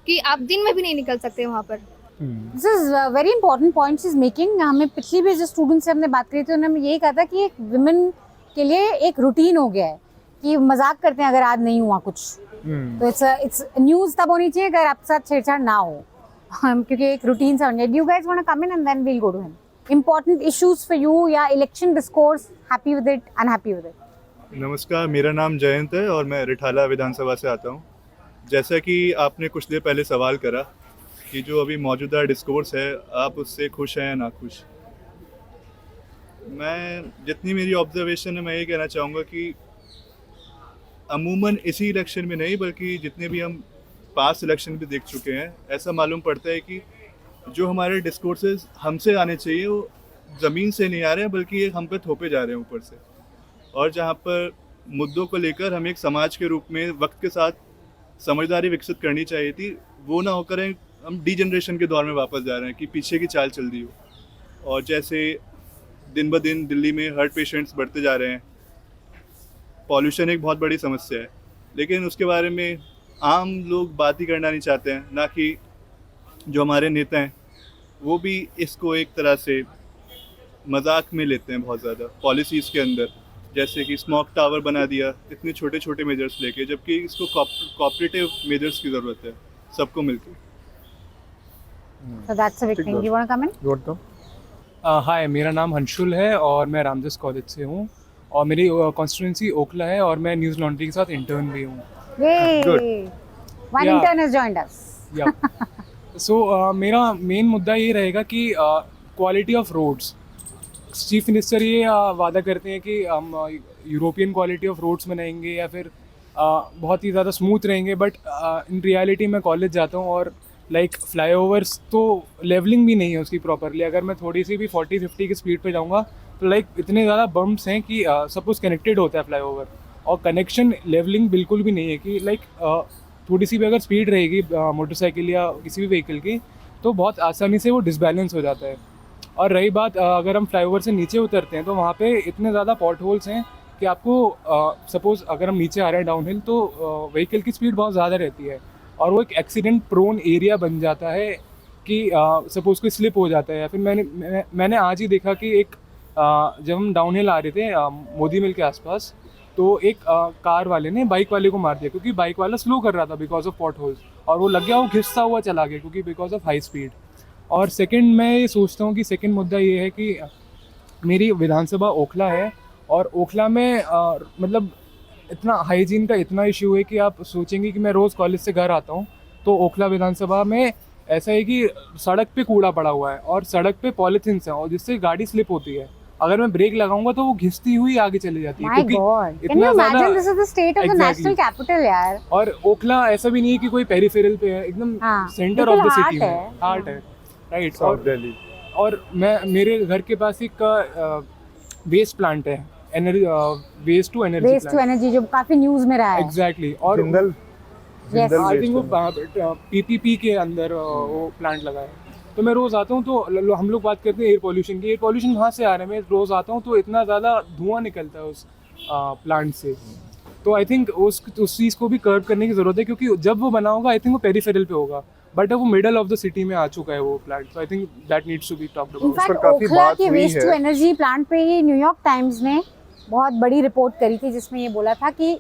कि आप दिन में भी नहीं निकल सकते वहाँ पर। This is very important points is making. हमें पिछली भी जो स्टूडेंट से हमने बात करी थी, उन्होंने यही कहा था कि एक विमेन के लिए एक रूटीन हो गया है कि मजाक करते हैं अगर आज नहीं हुआ कुछ, तो इट्स न्यूज़ तब होनी चाहिए अगर आपके साथ छेड़छाड़ ना हो, क्योंकि एक रूटीन सा होना है। You guys want to come in and then we will go to him. Important issues for you या election discourse, happy with it, unhappy with it? नमस्कार, मेरा नाम जयंत है और मैं रिठाला विधानसभा से आता हूँ। जैसा कि आपने कुछ देर पहले सवाल करा कि जो अभी मौजूदा डिस्कोर्स है, आप उससे खुश हैं या ना खुश? मैं जितनी मेरी ऑब्जर्वेशन है मैं ये कहना चाहूँगा कि अमूमन इसी इलेक्शन में नहीं बल्कि जितने भी हम पास्ट इलेक्शन भी देख चुके हैं, ऐसा मालूम पड़ता है कि जो हमारे डिस्कोर्सेज हमसे आने चाहिए वो ज़मीन से नहीं आ रहे हैं बल्कि ये हम पे थोपे जा रहे हैं ऊपर से। और जहाँ पर मुद्दों को लेकर हम एक समाज के रूप में वक्त के साथ समझदारी विकसित करनी चाहिए थी, वो ना होकर हम डीजनरेशन के दौर में वापस जा रहे हैं कि पीछे की चाल चल दी हो। और जैसे दिन ब दिन दिल्ली में हार्ट पेशेंट्स बढ़ते जा रहे हैं, पॉल्यूशन एक बहुत बड़ी समस्या है, लेकिन उसके बारे में आम लोग बात ही करना नहीं चाहते हैं। ना कि जो हमारे नेता हैं वो भी इसको एक तरह से मजाक में लेते हैं बहुत ज़्यादा पॉलिसीज़ के अंदर, जैसे कि स्मोक टावर बना दिया इतने छोटे छोटे मेजर्स लेके, जबकि इसको कोऑपरेटिव मेजर्स की ज़रूरत है सबको मिलकर। So that's a big thing. You want to come in? You want to? हाय, मेरा नाम हंशुल है और मैं रामदास कॉलेज से हूँ और मेरी कॉन्स्टिट्यूंसी ओखला है और मैं न्यूज़ लॉन्ड्री के साथ इंटर्न भी हूँ। Yay! One Yeah. intern has joined us. सो मेरा मेन मुद्दा ये रहेगा कि quality of roads. Chief minister ये वादा करते हैं कि हम यूरोपियन क्वालिटी ऑफ रोड्स बनाएंगे या फिर बहुत ही ज़्यादा स्मूथ रहेंगे, बट इन रियलिटी मैं कॉलेज जाता हूँ और लाइक फ्लाईओवर्स तो लेवलिंग भी नहीं है उसकी प्रॉपरली। अगर मैं थोड़ी सी भी 40-50 की स्पीड पे जाऊँगा तो लाइक इतने ज़्यादा बम्प्स हैं कि सब कुछ कनेक्टेड होता है फ्लाईओवर, और कनेक्शन लेवलिंग बिल्कुल भी नहीं है कि लाइक थोड़ी सी भी अगर स्पीड रहेगी मोटरसाइकिल या किसी भी व्हीकल की तो बहुत आसानी से वो डिसबैलेंस हो जाता है। और रही बात अगर हम फ्लाईओवर से नीचे उतरते हैं तो वहाँ पे इतने ज़्यादा पॉट होल्स हैं कि आपको सपोज़ अगर हम नीचे आ रहे हैं डाउनहिल तो व्हीकल की स्पीड बहुत ज़्यादा रहती है और वो एक एक्सीडेंट प्रोन एरिया बन जाता है कि सपोज़ कोई स्लिप हो जाता है। या फिर मैंने आज ही देखा कि एक जब हम डाउनहिल आ रहे थे मोदी मिल के आसपास, तो एक कार वाले ने बाइक वाले को मार दिया क्योंकि बाइक वाला स्लो कर रहा था बिकॉज ऑफ पॉट होल्स, और वो लग गया, वो घिसता हुआ चला गया क्योंकि बिकॉज ऑफ हाई स्पीड। और सेकंड मैं ये सोचता हूँ कि सेकंड मुद्दा ये है कि मेरी विधानसभा ओखला है और ओखला में मतलब इतना हाइजीन का इतना इशू है कि आप सोचेंगे कि मैं रोज़ कॉलेज से घर आता हूँ तो ओखला विधानसभा में ऐसा है कि सड़क पे कूड़ा पड़ा हुआ है और सड़क पे पॉलीथीन्स हैं और जिससे गाड़ी स्लिप होती है। अगर मैं ब्रेक लगाऊंगा तो वो घिसती हुई आगे चली जाती है। My God. Can you imagine this is the state of the national capital यार? और ओखला ऐसा भी नहीं है कि कोई पेरिफेरल पे है, एकदम सेंटर ऑफ द सिटी है, हार्ट है, राइट। साउथ दिल्ली। और मेरे घर के पास एक वेस्ट प्लांट है, वेस्ट टू एनर्जी जो काफी न्यूज में रहा है। एग्जैक्टली। और आई थिंक वो पीपीपी के अंदर वो प्लांट लगा है। तो मैं रोज़ आता हूँ तो हम लोग बात करते हैं एयर पोल्यूशन की, एयर पोल्यूशन वहाँ से आ रहा है। मैं रोज़ आता हूँ तो इतना ज़्यादा धुआं निकलता है उस प्लांट से। तो आई थिंक उस चीज़ को भी कर्व करने की ज़रूरत है क्योंकि जब वो बना होगा आई थिंक वो पेरिफेरल पे होगा, बट अब वो मिडल ऑफ द सिटी में आ चुका है वो plant. So I think that needs to be talked about. In fact Okhla के वेस्ट टू एनर्जी प्लांट पे ये न्यूयॉर्क टाइम्स ने बहुत बड़ी रिपोर्ट करी थी जिसमें ये बोला था कि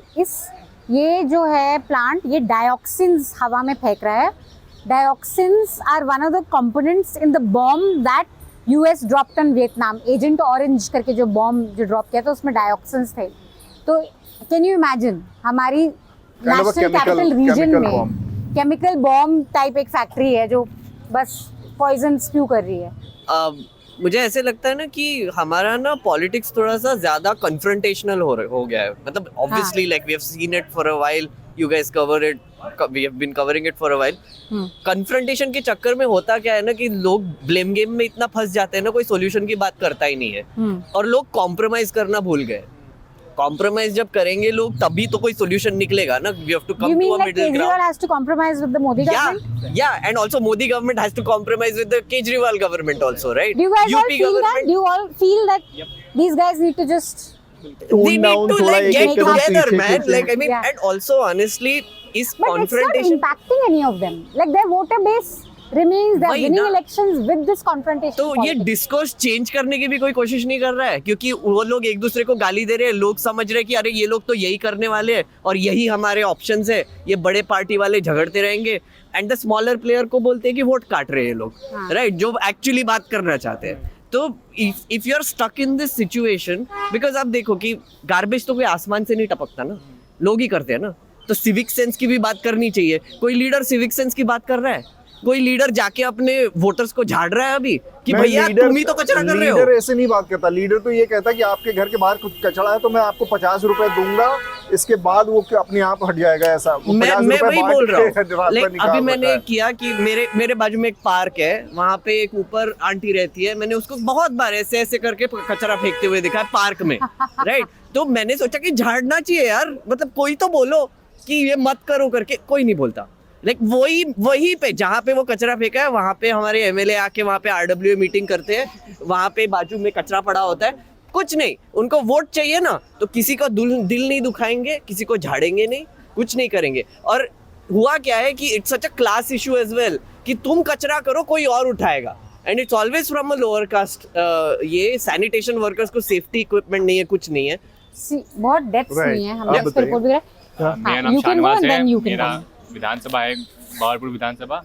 ये जो है प्लांट ये डायोक्सिन्स हवा में फेंक रहा है। Dioxins are one of the components in the bomb that US dropped on Vietnam. Agent orange करके जो बॉम्ब जो ड्रॉप किया था उसमें डायोक्सिन्स थे। तो कैन यू इमेजिन हमारी नेशनल कैपिटल रीजन में केमिकल बॉम्ब टाइप एक फैक्ट्री है जो बस पॉइजन स्प्यू कर रही है। मुझे ऐसे लगता है ना कि हमारा ना पॉलिटिक्स थोड़ा सा ज्यादा कन्फ्रंटेशनल हो गया है। मतलब obviously like we have seen it for a while, you guys cover it, we have been covering it for a while. Confrontation के चक्कर में होता क्या है ना कि लोग ब्लेम गेम में इतना फंस जाते हैं ना, कोई सॉल्यूशन की बात करता ही नहीं है और लोग कॉम्प्रोमाइज करना भूल गए। कॉम्प्रोमाइज जब करेंगे लोग तभी तो कोई सॉल्यूशन निकलेगा ना। We have to come to a middle ground. Kejriwal has to compromise with the Modi government? Yeah, and also Modi government has to compromise with the Kejriwal government also, right? Do you guys all feel that? Do you all feel that these guys need to just they need to like get together, man. Like I mean, and also honestly, is but confrontation it's not impacting any of them. Like their voter base remains, they're winning elections with this confrontation. तो ये discourse change करने की भी कोई कोशिश नहीं कर रहा है क्योंकि वो लोग एक दूसरे को गाली दे रहे हैं। लोग समझ रहे हैं कि अरे ये लोग तो यही करने वाले हैं और यही हमारे ऑप्शंस है, ये बड़े पार्टी वाले झगड़ते रहेंगे एंड द स्मॉलर प्लेयर को बोलते हैं कि वोट काट रहे हैं लोग, राइट, जो एक्चुअली बात करना चाहते हैं। तो if you are stuck in this situation, because आप देखो कि गार्बेज तो कोई आसमान से नहीं टपकता ना, लोग ही करते हैं ना। तो सिविक सेंस की भी बात करनी चाहिए। कोई लीडर सिविक सेंस की बात कर रहा है? कोई लीडर जाके अपने वोटर्स को झाड़ रहा है अभी कि मैं भैया लीडर- तुम ही तो कचरा कर रहे हो? लीडर ऐसे नहीं बात करता। लीडर तो ये कहता है कि आपके घर के बाहर कुछ कचरा है तो मैं आपको 50 रुपए दूंगा, इसके बाद वो अपने आप हट जाएगा। ऐसा वो मैं 50 वही रुपए बोल रहा हूँ। बांट के रास्ता लाइक निकाल अभी देता मैंने है। किया कि मेरे बाजू में एक पार्क है, वहाँ पे एक ऊपर आंटी रहती है, मैंने उसको बहुत बार ऐसे ऐसे करके कचरा फेंकते हुए देखा है पार्क में, राइट? तो मैंने सोचा कि झाड़ना चाहिए यार, मतलब कोई तो बोलो कि ये मत करो करके, कोई नहीं बोलता। लाइक वही पे जहाँ पे वो कचरा फेंका है वहाँ पे हमारे एमएलए आके वहाँ पे आरडब्ल्यू मीटिंग करते हैं, वहाँ पे बाजू में कचरा पड़ा होता है, कुछ नहीं। उनको वोट चाहिए ना, तो किसी का दिल नहीं दुखाएंगे, किसी को झाड़ेंगे नहीं, कुछ नहीं करेंगे। और हुआ क्या है कि it's such a class issue as well कि तुम कचरा करो कोई और उठाएगा, and it's always from a lower caste. ये सैनिटेशन वर्कर्स को सेफ्टी इक्विपमेंट नहीं है, कुछ नहीं है। बहुत डेप्थ Right. नहीं है, आप हमने इस पर बताइए। रिपोर्ट भी मेरा नाम you can go Shahnawaz and है, then you can मेरा come. विधानसभा है बहारपुर विधानसभा।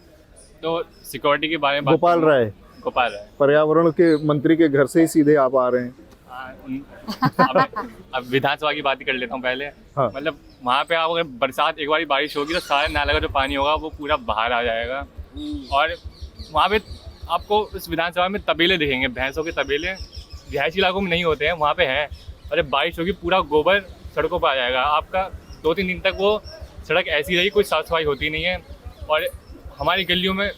तो सिक्योरिटी के बारे में गोपाल राय, गोपाल राय। पर्यावरण के मंत्री के घर से ही सीधे आप आ रहे हैं। अब विधानसभा की बात ही कर लेता हूँ पहले। हाँ। मतलब वहाँ पे आप अगर बरसात एक बार बारिश होगी तो सारे नाले का जो पानी होगा वो पूरा बाहर आ जाएगा। और वहाँ पे आपको उस विधानसभा में तबेले दिखेंगे, भैंसों के तबेले रिहायशी इलाकों में नहीं होते हैं, वहाँ पे हैं। और जब बारिश होगी पूरा गोबर सड़कों पर आ जाएगा आपका। 2-3 दिन तक वो सड़क ऐसी रही, कोई साफ सफाई होती नहीं है। और हमारी गलियों में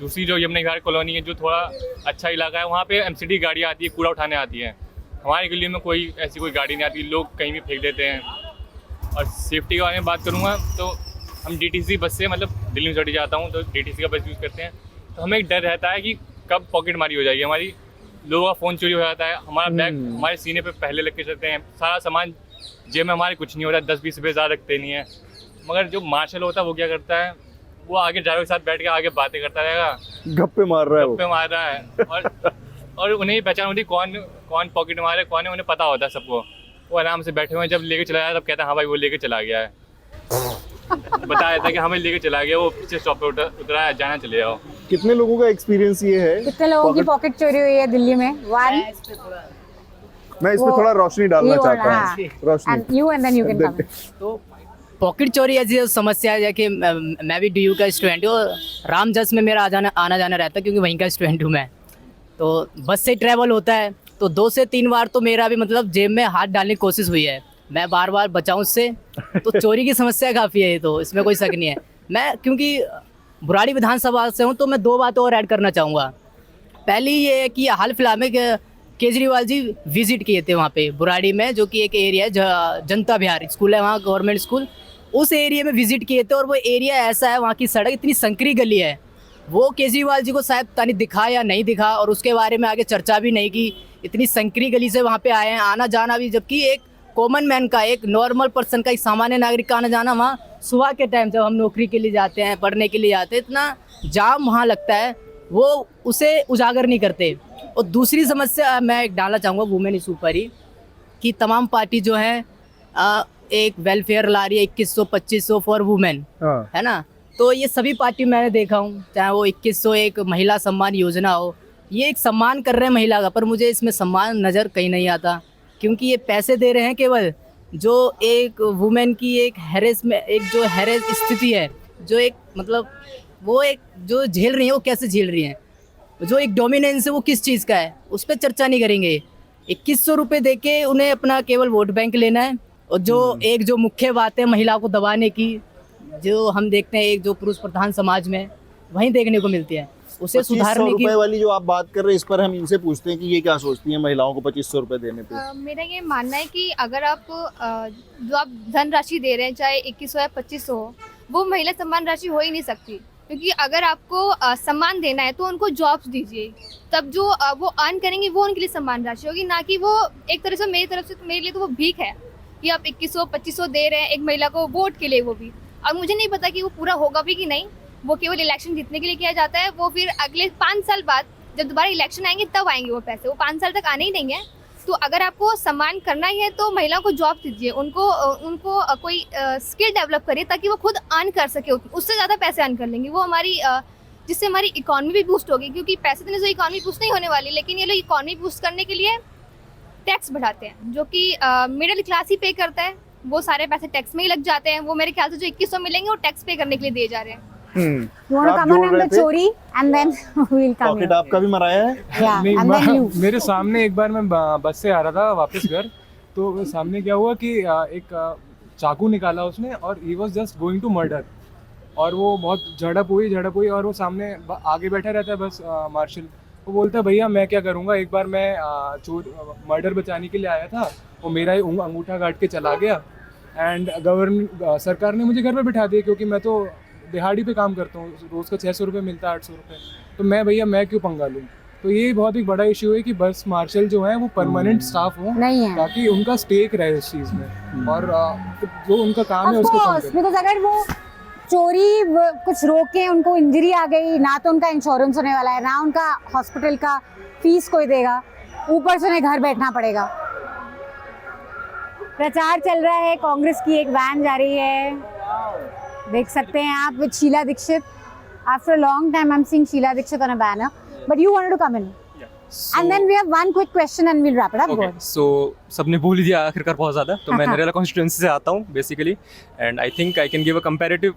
दूसरी जो यमुना विहार कॉलोनी है, जो थोड़ा अच्छा इलाका है, वहाँ पे एमसीडी गाड़ी आती है, कूड़ा उठाने आती है। हमारी गलियों में कोई ऐसी कोई गाड़ी नहीं आती, लोग कहीं भी फेंक देते हैं। और सेफ्टी के बारे में बात करूँगा तो हम डीटीसी बस से, मतलब दिल्ली में चढ़ी जाता हूँ तो डीटीसी का बस यूज़ करते हैं, तो हमें एक डर रहता है कि कब पॉकेट मारी हो जाएगी हमारी, लोगों का फ़ोन चोरी हो जाता है, हमारा बैग हमारे सीने पे पहले लग के चलते हैं, सारा सामान जेब में हमारे कुछ नहीं होता, 10-20 रुपये ज़्यादा रखते नहीं है। मगर जो मार्शल होता है वो क्या करता है, वो आगे ड्राइवर के साथ बैठ के आगे बातें करता रहेगा, गप्पे मार रहा है वो। गप्पे मार रहा है। और उन्हें ही पहचान होती कौन पॉकेट मारे कौन है, उन्हें पता होता है सबको। वो आराम से बैठे हुए हैं, जब लेके चला जाए तब कहता है हाँ भाई वो लेके चला गया है। बताया था कि हमें लेके चला गया, वो पीछे स्टॉप पे उतरा है, जाना चले जाओ। कितने लोगों का एक्सपीरियंस ये है? कितने लोगों की पॉकेट चोरी हुई है दिल्ली में? वन। मैं इस पे थोड़ा रोशनी डालना चाहता हूँ। रोशनी। And you and then you can come. तो पॉकेट चोरी ऐसी समस्या है कि मैं भी DU का स्टूडेंट हूँ, रामजस में मेरा आना जाना रहता है क्योंकि वहीं का स्टूडेंट हूँ मैं। तो बस से ट्रैवल होता है तो 2 से 3 बार तो मेरा भी मतलब जेब में हाथ डालने की कोशिश हुई है, मैं बार बार बचाऊँ उससे। तो चोरी की समस्या काफ़ी है, तो इसमें कोई शक नहीं है। मैं क्योंकि बुराड़ी विधानसभा से हूँ तो मैं 2 बातें और ऐड करना चाहूँगा। पहली ये है कि हाल फिलहाल में केजरीवाल जी विजिट किए थे वहाँ पे बुराड़ी में, जो कि एक एरिया है जनता विहार स्कूल है वहाँ, गवर्नमेंट स्कूल, उस एरिया में विजिट किए थे। और वो एरिया ऐसा है, वहाँ की सड़क इतनी संकरी गली है, वो केजरीवाल जी को शायद तानी दिखा या नहीं दिखा, और उसके बारे में आगे चर्चा भी नहीं की। इतनी संकरी गली से वहाँ पे आए हैं, आना जाना भी, जबकि एक कॉमन मैन का, एक नॉर्मल पर्सन का, एक सामान्य नागरिक का आना जाना वहाँ सुबह के टाइम जब हम नौकरी के लिए जाते हैं, पढ़ने के लिए जाते हैं, इतना जाम वहाँ लगता है, वो उसे उजागर नहीं करते। और दूसरी समस्या मैं एक डालना चाहूँगा वुमेन इशू पर ही, कि तमाम पार्टी जो है एक वेलफेयर ला रही है 2100-2500 फॉर वुमेन, है ना। तो ये सभी पार्टी मैंने देखा हूँ, चाहे वो 2100 एक महिला सम्मान योजना हो, ये एक सम्मान कर रहे हैं महिला का, पर मुझे इसमें सम्मान नज़र कहीं नहीं आता, क्योंकि ये पैसे दे रहे हैं केवल जो एक वुमेन की एक हैरेस में, एक जो हैरेस स्थिति है, जो एक मतलब वो एक जो झेल रही है, वो कैसे झेल रही हैं, जो एक डोमिनेंस है वो किस चीज़ का है, उस पर चर्चा नहीं करेंगे। 2100 रुपये दे के उन्हें अपना केवल वोट बैंक लेना है। और जो एक जो मुख्य बात है महिला को दबाने की, जो हम देखते हैं एक जो पुरुष प्रधान समाज में वहीं देखने को मिलती है, उसे सुधारने की। वाली जो आप बात कर रहे हैं, इस पर हम इनसे पूछते हैं कि ये क्या सोचती हैं महिलाओं को 2500 रुपए देने पे। मेरा ये मानना है कि अगर आप जो आप धनराशि दे रहे हैं, चाहे 2100 या 2500 हो, वो महिला सम्मान राशि हो ही नहीं सकती, क्योंकि अगर आपको सम्मान देना है तो उनको जॉब्स दीजिए, तब जो वो अर्न करेंगे वो उनके लिए सम्मान राशि होगी, ना कि वो एक तरह से मेरी तरफ से मेरे लिए तो वो भीख है कि आप 2100-2500 दे रहे हैं एक महिला को वोट के लिए, वो भी। और मुझे नहीं पता कि वो पूरा होगा भी कि नहीं, वो केवल इलेक्शन जीतने के लिए किया जाता है। वो फिर अगले 5 साल बाद जब दोबारा इलेक्शन आएंगे तब आएंगे वो पैसे, वो 5 साल तक आने ही नहीं है। तो अगर आपको सम्मान करना ही है तो महिलाओं को जॉब दीजिए, उनको कोई स्किल डेवलप करिए ताकि वो खुद अर्न कर सके, उससे ज़्यादा पैसे अर्न कर लेंगी वो हमारी, जिससे हमारी इकॉनमी भी बूस्ट होगी, क्योंकि पैसे देने से इकॉनमी बूस्ट नहीं होने वाली, लेकिन ये लोग इकॉनमी बूस्ट करने के लिए टैक्स बढ़ाते हैं, जो कि मिडिल क्लास ही पे करता है। वो सारे पैसे टैक्स में ही लग जाते हैं। वो मेरे ख्याल से जो 2100 मिलेंगे वो टैक्स पे करने के लिए दिए जा रहे हैं। You want to आप come on जोड़ रहे the थे? चोरी and then we'll come pocket here. आपका भी मराया है? Yeah, नहीं, and then you. मेरे सामने एक बार मैं बस से आ रहा था वापस घर, तो सामने क्या हुआ कि एक चाकू निकाला उसने और he was just going to murder, और वो बहुत झड़प हुई और वो सामने आगे बैठा रहता है बस मार्शल, वो बोलता है भैया मैं क्या करूँगा, एक बार मैं मर्डर बचाने के लिए आया था, वो मेरा ही अंगूठा काट के चला गया, एंड सरकार ने मुझे घर पे बिठा दिया क्योंकि मैं तो दिहाड़ी पे काम करता हूँ, रोज़ का 600 रुपये मिलता है, 800 रुपये, तो मैं क्यों पंगा लूँ। तो ये बहुत एक बड़ा इशू है कि बस मार्शल जो है वो परमानेंट स्टाफ हो, नहीं है। ताकि उनका स्टेक रहे उस चीज़ में, और जो उनका काम है Of उसको course, because अगर वो चोरी कुछ रोके, उनको इंजरी आ गई, ना तो उनका इंश्योरेंस होने वाला है, ना उनका हॉस्पिटल का फीस कोई देगा, ऊपर से उन्हें घर बैठना पड़ेगा। प्रचार चल रहा है, कांग्रेस की एक वैन जा रही है, देख सकते हैं आप, with Sheila Dikshit. After a long time, I'm seeing Sheila Dikshit on a banner, but you wanted to come in. And then we have one quick question and we'll wrap it up. Go ahead. सो सबने बोल ही दिया आखिरकार बहुत ज़्यादा, तो मैं Narela constituency से आता हूँ basically, and I think I can give a comparative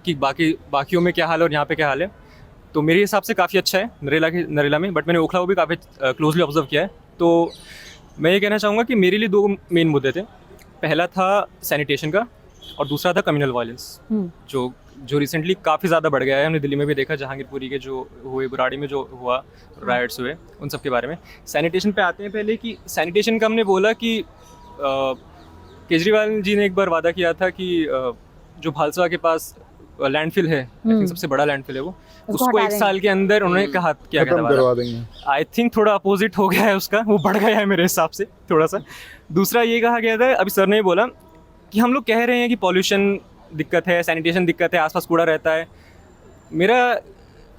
कि बाकियों में क्या हाल है और यहाँ पे क्या हाल है। तो मेरे हिसाब से काफ़ी अच्छा है नरेला में, बट मैंने ओखला को भी काफ़ी क्लोजली ऑब्जर्व किया है। तो मैं ये कहना चाहूँगा कि मेरे लिए दो मेन मुद्दे थे, पहला था सैनिटेशन का और दूसरा था कम्युनल वायलेंस, जो रिसेंटली काफ़ी ज़्यादा बढ़ गया है। हमने दिल्ली में भी देखा, जहांगीरपुरी के जो हुए, बुराड़ी में जो हुआ राइट्स हुए, उन सब के बारे में। सैनिटेशन पे आते हैं पहले कि सैनिटेशन का हमने बोला कि केजरीवाल जी ने एक बार वादा किया था कि जो भालसवा के पास लैंडफिल है, आई थिंक सबसे बड़ा लैंडफिल है वो, उसको 1 साल के अंदर उन्होंने कहा क्या था, आई थिंक थोड़ा अपोजिट हो गया है उसका, वो बढ़ गया है मेरे हिसाब से थोड़ा सा। दूसरा ये कहा गया था, अभी सर ने बोला कि हम लोग कह रहे हैं कि पॉल्यूशन दिक्कत है, सैनिटेशन दिक्कत है, आसपास कूड़ा रहता है। मेरा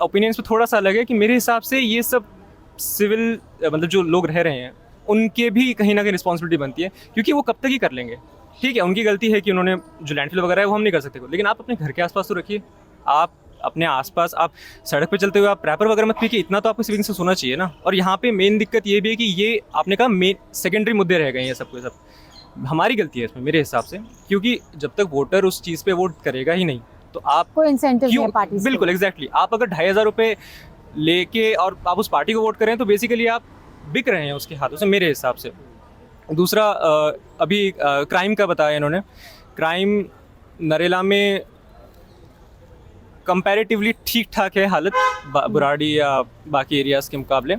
ओपिनियन पे थोड़ा सा अलग है कि मेरे हिसाब से ये सब सिविल मतलब जो लोग रह रहे हैं उनके भी कहीं ना कहीं रिस्पॉन्सिबिलिटी बनती है, क्योंकि वो कब तक ही कर लेंगे। ठीक है, उनकी गलती है कि उन्होंने जो लैंडफिल वगैरह है वो हम नहीं कर सकते, लेकिन आप अपने घर के आसपास तो रखिए। आप अपने आसपास, आप सड़क पे चलते हुए आप रैपर वगैरह मत पीजिए, इतना तो आपको सिविंग से होना चाहिए ना। और यहाँ पे मेन दिक्कत ये भी है कि ये आपने कहा मेन सेकेंडरी मुद्दे रह गए हैं, सब हमारी गलती है इसमें मेरे हिसाब से, क्योंकि जब तक वोटर उस चीज़ पे वोट करेगा ही नहीं तो आप कोई इंसेंटिव नहीं है पार्टी से। बिल्कुल एग्जैक्टली, आप अगर 2,500 रुपये लेके और आप उस पार्टी को वोट करें तो बेसिकली आप बिक रहे हैं उसके हाथों से, मेरे हिसाब से। दूसरा अभी क्राइम का बताया इन्होंने, क्राइम नरेला में कंपैरेटिवली ठीक ठाक है हालत बुराड़ी या बाकी एरियाज़ के मुकाबले,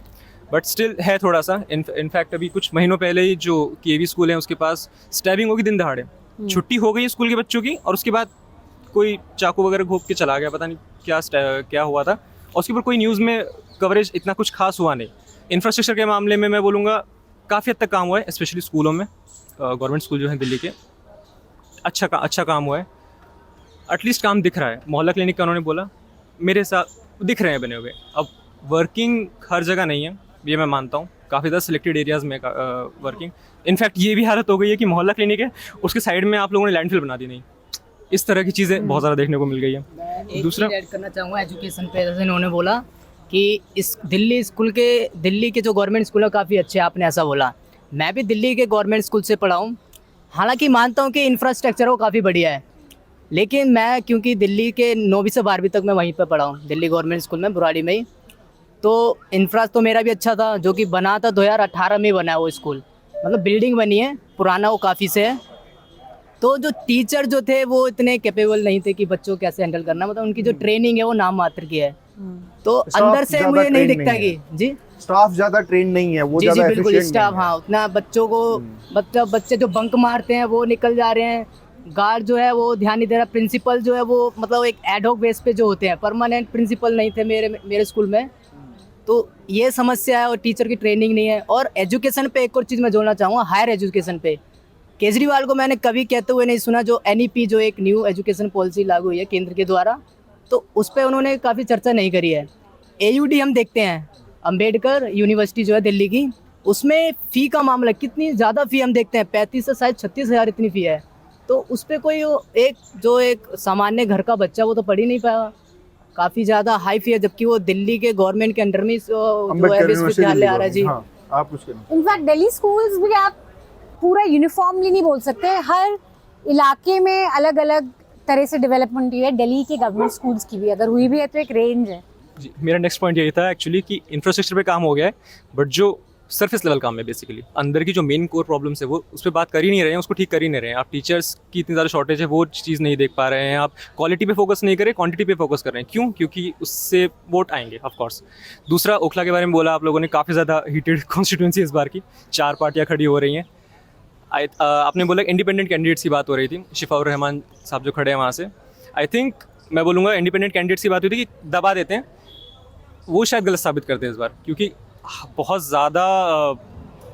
बट स्टिल है थोड़ा सा। इनफैक्ट अभी कुछ महीनों पहले ही जो केवी स्कूल है उसके पास स्टैबिंग होगी दिन दहाड़े, छुट्टी हो गई स्कूल के बच्चों की, और उसके बाद कोई चाकू वगैरह घोंप के चला गया, पता नहीं क्या हुआ था, और उसके ऊपर कोई न्यूज़ में कवरेज इतना कुछ खास हुआ नहीं। इंफ्रास्ट्रक्चर के मामले में मैं बोलूँगा काफ़ी हद तक काम हुआ है, स्पेशली स्कूलों में, गवर्नमेंट स्कूल जो हैं दिल्ली के, अच्छा काम हुआ है, एटलीस्ट काम दिख रहा है। मोहल्ला क्लिनिक का उन्होंने बोला, मेरे साथ दिख रहे हैं बने हुए। अब वर्किंग हर जगह नहीं है, ये मैं मानता हूँ, काफ़ी ज़्यादा सिलेक्टेड एरियाज़ में वर्किंग। इनफैक्ट ये भी हालत हो गई है कि मोहल्ला क्लिनिक है, उसके साइड में आप लोगों ने लैंडफिल बना दी। नहीं, इस तरह की चीज़ें बहुत ज़्यादा देखने को मिल गई है। दूसरा ऐड करना चाहूँगा एजुकेशन पे, जैसे इन्होंने बोला कि इस दिल्ली के जो गवर्नमेंट स्कूल है काफ़ी अच्छे, आपने ऐसा बोला। मैं भी दिल्ली के गवर्नमेंट स्कूल से पढ़ा हूँ, हालांकि मानता हूँ कि इंफ्रास्ट्रक्चर वो काफ़ी बढ़िया है, लेकिन मैं क्योंकि दिल्ली के 9वीं से 12वीं तक मैं वहीं पर पढ़ा हूँ, दिल्ली गवर्नमेंट स्कूल में बुराड़ी में ही, तो इंफ्रा तो मेरा भी अच्छा था, जो कि बना था 2018 में बना है वो स्कूल, मतलब बिल्डिंग बनी है, पुराना वो काफ़ी से है। तो जो टीचर जो थे वो इतने कैपेबल नहीं थे कि बच्चों को कैसे हैंडल करना, मतलब उनकी जो ट्रेनिंग है वो नाम मात्र की है, तो अंदर से मुझे नहीं दिखता कि जी स्टाफ ज़्यादा ट्रेन नहीं है, वो ज़्यादा बिल्कुल स्टाफ, हाँ उतना बच्चों को बच्चे जो बंक मारते हैं वो निकल जा रहे हैं, गार्ड जो है वो ध्यान नहीं दे रहा, प्रिंसिपल जो है वो मतलब एक एडहॉक बेस पे जो होते हैं, परमानेंट प्रिंसिपल नहीं थे मेरे स्कूल में, तो ये समस्या है। और टीचर की ट्रेनिंग नहीं है। और एजुकेशन पे एक और चीज़ मैं जोड़ना चाहूँगा, हायर एजुकेशन पे केजरीवाल को मैंने कभी कहते हुए नहीं सुना, जो NEP जो एक न्यू एजुकेशन पॉलिसी लागू हुई है केंद्र के द्वारा, तो उस पर उन्होंने काफ़ी चर्चा नहीं करी है। AUD हम देखते हैं, अंबेडकर यूनिवर्सिटी जो है दिल्ली की, उसमें फ़ी का मामला, कितनी ज़्यादा फ़ी हम देखते हैं, 35 से शायद 36,000 इतनी फ़ी है, तो उस पर कोई एक सामान्य घर का बच्चा वो तो पढ़ ही नहीं पाएगा, काफ़ी ज़्यादा हाई फी है, जबकि वो दिल्ली के गवर्नमेंट के अंडर में जो है विश्वविद्यालय आ रहा है जी। हाँ, आप कुछ करें। इनफैक्ट दिल्ली स्कूल्स भी आप पूरा यूनिफॉर्मली नहीं बोल सकते, हर इलाके में अलग अलग तरह से डेवलपमेंट हुई है दिल्ली के गवर्नमेंट स्कूल्स की भी, अगर हुई भी है तो एक रेंज है। जी, मेरा नेक्स्ट पॉइंट यही था एक्चुअली कि इंफ्रास्ट्रक्चर पे काम हो गया है, बट जो सरफेस लेवल काम है बेसिकली अंदर की जो मेन कोर प्रॉब्लम्स है वो उस पर बात कर ही नहीं रहे हैं, उसको ठीक कर ही नहीं रहे हैं। आप टीचर्स की इतनी ज़्यादा शॉर्टेज है वो चीज़ नहीं देख पा रहे हैं, आप क्वालिटी पे फोकस नहीं करें, क्वांटिटी पे फोकस कर रहे हैं। क्यों? क्योंकि उससे वोट आएंगे ऑफ कोर्स। दूसरा, ओखला के बारे में बोला आप लोगों ने, काफ़ी ज़्यादा हीटेड कॉन्स्टिट्यूंसी इस बार की, 4 पार्टियाँ खड़ी हो रही हैं। आपने बोला इंडिपेंडेंट कैंडिडेट्स की बात हो रही थी, शिफाउर रहमान साहब जो खड़े हैं वहाँ से। आई थिंक मैं बोलूँगा इंडिपेंडेंट कैंडिडेट्स की बात हुई थी कि दबा देते हैं, वो शायद गलत साबित करते हैं इस बार, क्योंकि बहुत ज़्यादा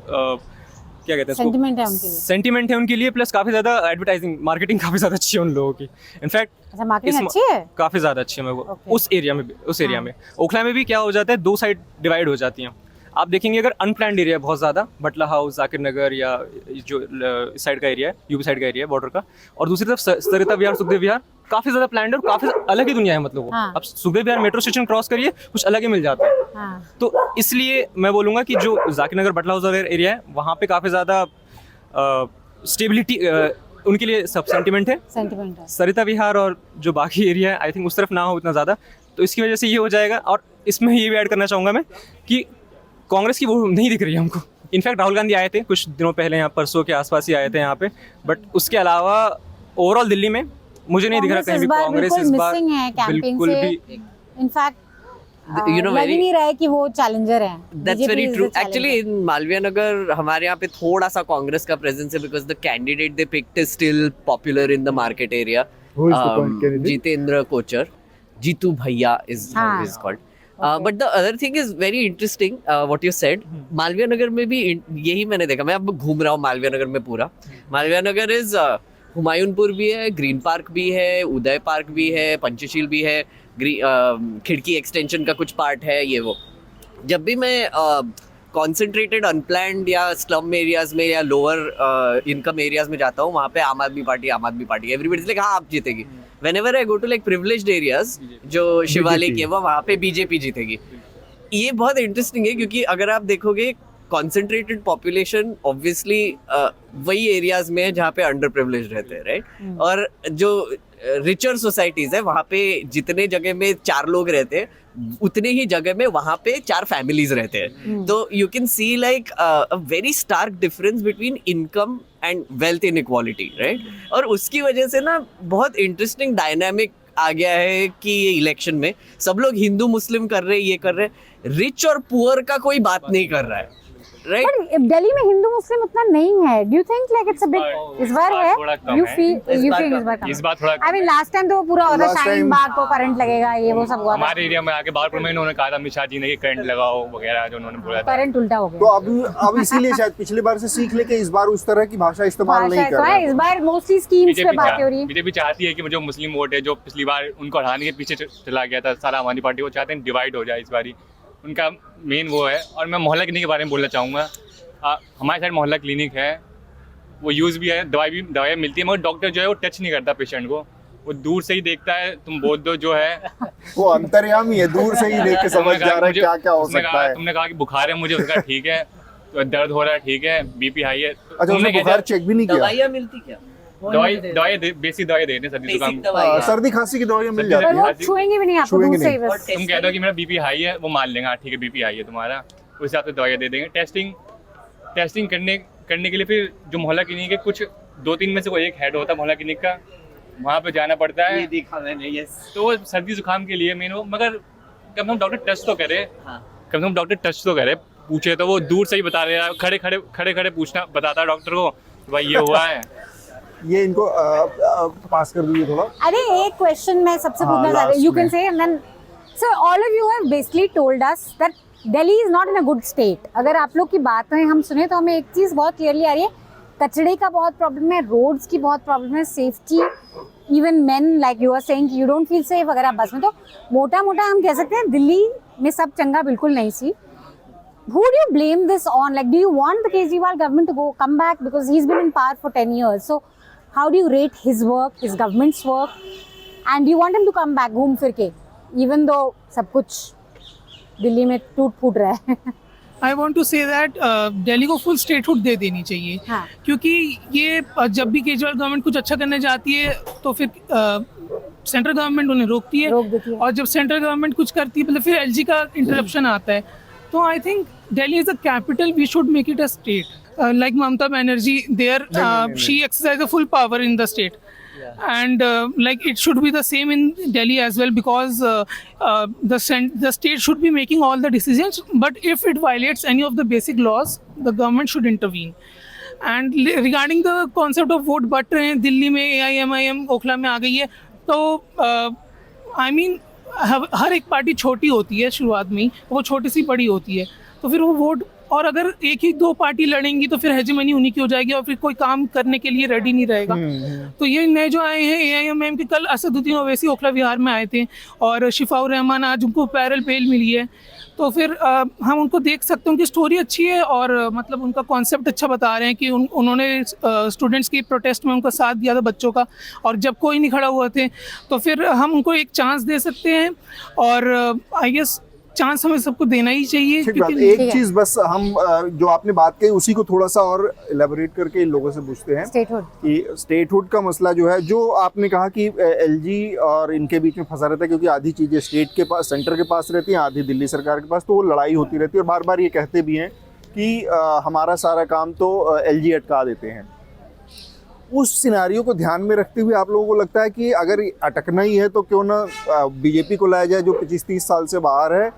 क्या कहते हैं सेंटिमेंट है उनके लिए, सेंटिमेंट है उनके लिए, प्लस काफ़ी ज़्यादा एडवर्टाइजिंग मार्केटिंग काफ़ी ज़्यादा अच्छी है उन लोगों की। इनफैक्ट अच्छा मार्केटिंग अच्छी है, काफ़ी ज़्यादा अच्छी है। वो उस एरिया में ओखला में भी क्या हो जाता है, 2 साइड डिवाइड हो जाती हैं। आप देखेंगे अगर अनप्लान्ड एरिया बहुत ज़्यादा, बटला हाउस, जाकिर नगर या जो इस साइड का एरिया है, यूपी साइड का एरिया है बॉर्डर का, और दूसरी तरफ सरिता विहार, सुखदेव विहार, काफ़ी ज़्यादा प्लान्ड है और काफ़ी अलग ही दुनिया है। मतलब वो अब सुखदेव विहार मेट्रो स्टेशन क्रॉस करिए कुछ अलग ही मिल जाता है। तो इसलिए मैं बोलूँगा कि जो जाकिर नगर, बटला हाउस वगैरह एरिया है वहाँ पे काफ़ी ज़्यादा स्टेबिलिटी उनके लिए सब सेंटिमेंट है। सरिता विहार और जो बाकी एरिया है आई थिंक उस तरफ ना हो इतना ज़्यादा, तो इसकी वजह से ये हो जाएगा। और इसमें ये भी ऐड करना चाहूँगा मैं कि कांग्रेस की वो नहीं दिख रही है हमको। इनफैक्ट राहुल गांधी आए थे कुछ दिनों पहले, यहाँ परसों के आसपास ही आए थे यहाँ पे, बट उसके अलावा ओवरऑल दिल्ली में मुझे नहीं दिख रहा कहीं भी कांग्रेस इस बार बिल्कुल भी। इनफैक्ट you know, लग ही नहीं रहा है कि वो चैलेंजर हैं। That's very true. Actually, in Malviya Nagar, हमारे यहाँ पे थोड़ा सा कांग्रेस का प्रेजेंस है because the candidate they picked is still popular in the market area. Who is the candidate? Jitendra Kochar, Jitu Bhaiya is how he is called. But the other thing is very interesting. What you said, Malviya नगर में भी यही मैंने देखा। मैं अब घूम रहा हूँ मालविया नगर में पूरा। मालविया नगर इज हुमायूनपुर भी है, ग्रीन पार्क भी है, उदय पार्क भी है, पंचशील भी है, खिड़की एक्सटेंशन का कुछ पार्ट है, ये वो। जब भी मैं कॉन्सेंट्रेटेड अनप्लैंड या स्लम एरियाज में या लोअर इनकम एरियाज में जाता हूँ, वहाँ पे आम आदमी पार्टी एवरीबडी लाइक हाँ आप जीतेगी। Whenever I go to like privileged areas जो शिवालिक है वहाँ पे बीजेपी जीतेगी। ये बहुत इंटरेस्टिंग है क्योंकि अगर आप देखोगे कॉन्सेंट्रेटेड पॉपुलेशन ऑब्वियसली वही एरियाज में है जहाँ पे अंडर प्रिविलेज रहते हैं, राइट। और जो रिचर सोसाइटीज है वहाँ पे जितने जगह में 4 लोग रहते हैं उतने ही जगह में वहाँ पे 4 फैमिलीज रहते हैं। तो you can see like a very stark difference between income and wealth inequality, right. और उसकी वजह से ना बहुत इंटरेस्टिंग डायनामिक आ गया है कि ये इलेक्शन में सब लोग हिंदू मुस्लिम कर रहे हैं, ये कर रहे हैं, रिच और पुअर का कोई बात नहीं कर रहा है, राइट। दिल्ली में हिंदू मुस्लिम उतना नहीं है। Do you think like it's a bit इस बार है? यू फील इस बार थोड़ा आई मीन लास्ट टाइम तो पूरा होता शाहीन बाग को करंट लगेगा, ये वो सब हुआ। हमारे एरिया में आके बाहरपुर में इन्होंने कहा था अमित शाह जी ने कि करंट लगाओ वगैरह जो उन्होंने बोला था, करंट उल्टा हो गया। तो अब इसीलिए शायद पिछली बार से सीख लेके इस बार उस तरह की भाषा इस्तेमाल नहीं कर रहा है। इस बार मोस्टली स्कीम्स पे बातें हो रही है। बीजेपी चाहती है कि जो मुस्लिम वोट है जो पिछली बार उनको हटाने के पीछे चला गया था सारा आम आदमी पार्टी, वो चाहते हैं डिवाइड हो जाए इस बारी, उनका मेन वो है। और मैं मोहल्ला क्लिनिक के बारे में बोलना चाहूँगा। हमारे साइड मोहल्ला क्लिनिक है, वो यूज़ भी है, दवाई मिलती है, मगर डॉक्टर जो है वो टच नहीं करता पेशेंट को, वो दूर से ही देखता है। तुम बोल दो जो है वो अंतर्यामी है, दूर से ही देख के समझ जा रहा है क्या क्या हो सकता है। तुमने कहा कि बुखार है मुझे, उसका ठीक है, तो दर्द हो रहा है ठीक है, बीपी हाई है। अच्छा, तुमने बुखार चेक भी नहीं किया? दवाइयाँ मिलती क्या? दवाई बेसिक दवाई देते हैं, सर्दी जुकाम, सर्दी खांसी की दवाइयाँ मिल जाती है, छुएंगे भी नहीं आपको दूर से ही बस। तुम कह दो कि मेरा बीपी हाई है, वो मान लेंगे हाँ ठीक है बीपी हाई है तुम्हारा, उस हिसाब से दवाइयाँ दे देंगे। टेस्टिंग करने के लिए फिर जो मोहल्ला क्लिनिक है कुछ 2-3 में से कोई एक हेड होता है मोहल्ला क्लिनिक का, वहाँ पे जाना पड़ता है। ये देखा मैंने, यस। तो वो सर्दी जुकाम के लिए मेन हो, मगर कम से कम डॉक्टर टच तो करे, कम से कम डॉक्टर टच तो करे, पूछे तो वो दूर से ही बता रहे हैं, खड़े पूछना बताता है डॉक्टर को भाई ये हुआ है। ये इनको पास कर दीजिए थोड़ा। अरे एक क्वेश्चन मैं सबसे पूछना चाहती हूँ, you can say and then so all of you have basically told us that Delhi is not in a good state. अगर आप लोग की बातें हम सुने तो हमें एक चीज़ बहुत क्लियरली आ रही है, कचड़े का बहुत प्रॉब्लम है, रोड्स की बहुत प्रॉब्लम है, safety, even men like you are saying you don't feel safe अगर आप बस में। तो मोटा हम कह सकते हैं दिल्ली में सब चंगा बिल्कुल नहीं सी। Who do you blame this on? Like, do you want the Kejriwal government to come back because he's been in power for 10 years? So, how do you rate his work, his government's work, and do you want him to come back, घूम फिर के, even though सब कुछ दिल्ली में टूट फूट रहा है? I want to say that Delhi को फुल स्टेटहुड दे देनी चाहिए। हाँ। क्योंकि ये जब भी केजरीवाल गवर्नमेंट कुछ अच्छा करने जाती है तो फिर सेंट्रल गवर्नमेंट उन्हें रोकती है, रोक देती है। और जब सेंट्रल गवर्नमेंट कुछ करती है मतलब फिर एलजी का इंटरप्शन आता है। तो I think Delhi is a capital, we should make it a state like Mamata Banerjee there, she exercise the full power in the state and like it should be the same in Delhi as well, because the state should be making all the decisions, but if it violates any of the basic laws, the government should intervene. And regarding the concept of vote but रहे हैं दिल्ली में, AIMIM Okhla में आ गई है, तो I mean हर एक party छोटी होती है शुरुआत में ही, वो छोटी सी बड़ी होती है, तो फिर वो वोट, और अगर एक ही दो पार्टी लड़ेंगी तो फिर हेजेमनी उन्हीं की हो जाएगी और फिर कोई काम करने के लिए रेडी नहीं रहेगा। तो ये नए जो आए हैं AIMIM के, कल असदुद्दीन ओवैसी ओखला विहार में आए थे और शिफाउर रहमान, आज उनको पैरल बेल मिली है, तो फिर हम उनको देख सकते हैं, उनकी स्टोरी अच्छी है और मतलब उनका कॉन्सेप्ट अच्छा बता रहे हैं कि उन्होंने स्टूडेंट्स की प्रोटेस्ट में उनका साथ दिया था बच्चों का, और जब कोई नहीं खड़ा हुआ थे तो फिर हम उनको एक चांस दे सकते हैं, और आई गेस चांस हमें सबको देना ही चाहिए। ठीक बात। एक चीज बस हम जो आपने बात कही उसी को थोड़ा सा और इलेबोरेट करके इन लोगों से पूछते हैं कि स्टेटहुड का मसला जो है, जो आपने कहा कि एलजी और इनके बीच में फंसा रहता है, क्योंकि आधी चीजें स्टेट के पास, सेंटर के पास रहती हैं, आधी दिल्ली सरकार के पास, तो वो लड़ाई होती रहती है और बार बार ये कहते भी हैं कि हमारा सारा काम तो एलजी अटका देते हैं। उस सिनारियो को ध्यान में रखते हुए आप लोगों को लगता है कि अगर अटकना ही है तो क्यों ना बीजेपी को लाया जाए जो 25-30 साल से बाहर है,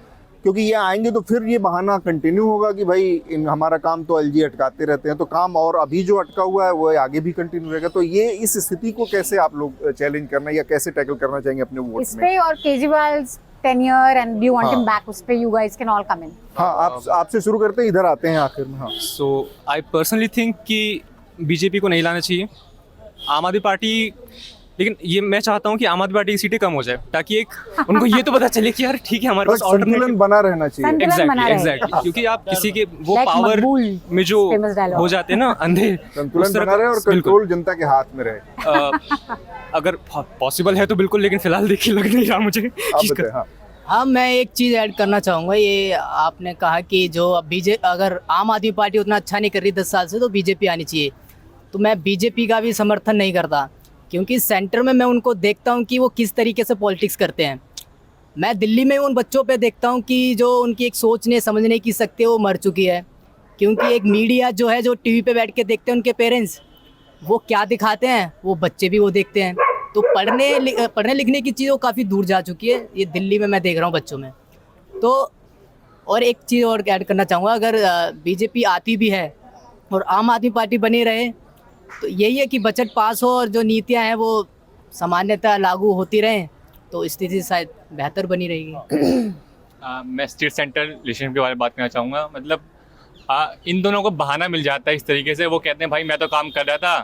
क्योंकि ये आएंगे तो फिर ये बहाना कंटिन्यू होगा कि भाई हमारा काम तो एलजी अटकाते रहते हैं, तो काम और अभी जो अटका हुआ है वो आगे भी कंटिन्यू रहेगा। तो ये इस स्थिति को कैसे आप लोग चैलेंज करना या कैसे टैकल करना चाहेंगे अपने वोट इस में? पे और केजरीवाल's tenure and do you want him back, उस पे you guys can all come in. हाँ, आपसे शुरू करते हैं, इधर आते हैं आखिर में। हाँ, सो आई पर्सनली थिंक कि बीजेपी को नहीं लाना चाहिए, आम आदमी पार्टी, लेकिन ये मैं चाहता हूँ कि आम आदमी पार्टी की सीटें कम हो जाए, ताकि एक उनको ये तो पता चले कि यार ठीक है हमारे पास संतुलन बना रहना चाहिए। एग्जैक्टली, क्योंकि आप किसी के वो पावर में जो हो जाते हैं ना अंधे, संतुलन बना रहे और कंट्रोल जनता के हाथ में रहे। अगर पॉसिबल है तो बिल्कुल, लेकिन फिलहाल देखिए लग नहीं रहा मुझे। हाँ, मैं एक चीज़ ऐड करना चाहूँगा। ये आपने कहा कि जो अगर आम आदमी पार्टी उतना अच्छा नहीं कर रही 10 साल से, तो बीजेपी आनी चाहिए, तो मैं बीजेपी का भी समर्थन नहीं करता, क्योंकि सेंटर में मैं उनको देखता हूँ कि वो किस तरीके से पॉलिटिक्स करते हैं। मैं दिल्ली में उन बच्चों पे देखता हूँ कि जो उनकी एक सोचने समझने की शक्ति है वो मर चुकी है, क्योंकि एक मीडिया जो है, जो टीवी पे बैठ के देखते हैं उनके पेरेंट्स, वो क्या दिखाते हैं वो बच्चे भी वो देखते हैं, तो पढ़ने लिखने की चीज़ वो काफ़ी दूर जा चुकी है। ये दिल्ली में मैं देख रहा हूँ बच्चों में। तो और एक चीज़ और ऐड करना चाहूँगा, अगर बीजेपी आती भी है और आम आदमी पार्टी बनी रहे, तो यही है कि बजट पास हो और जो नीतियां हैं वो सामान्यतः लागू होती रहें, तो स्थिति शायद बेहतर बनी रहेगी। मैं स्टेट सेंट्रल रिलेशनशिप के बारे में बात करना चाहूँगा। मतलब इन दोनों को बहाना मिल जाता है इस तरीके से, वो कहते हैं भाई मैं तो काम कर रहा था,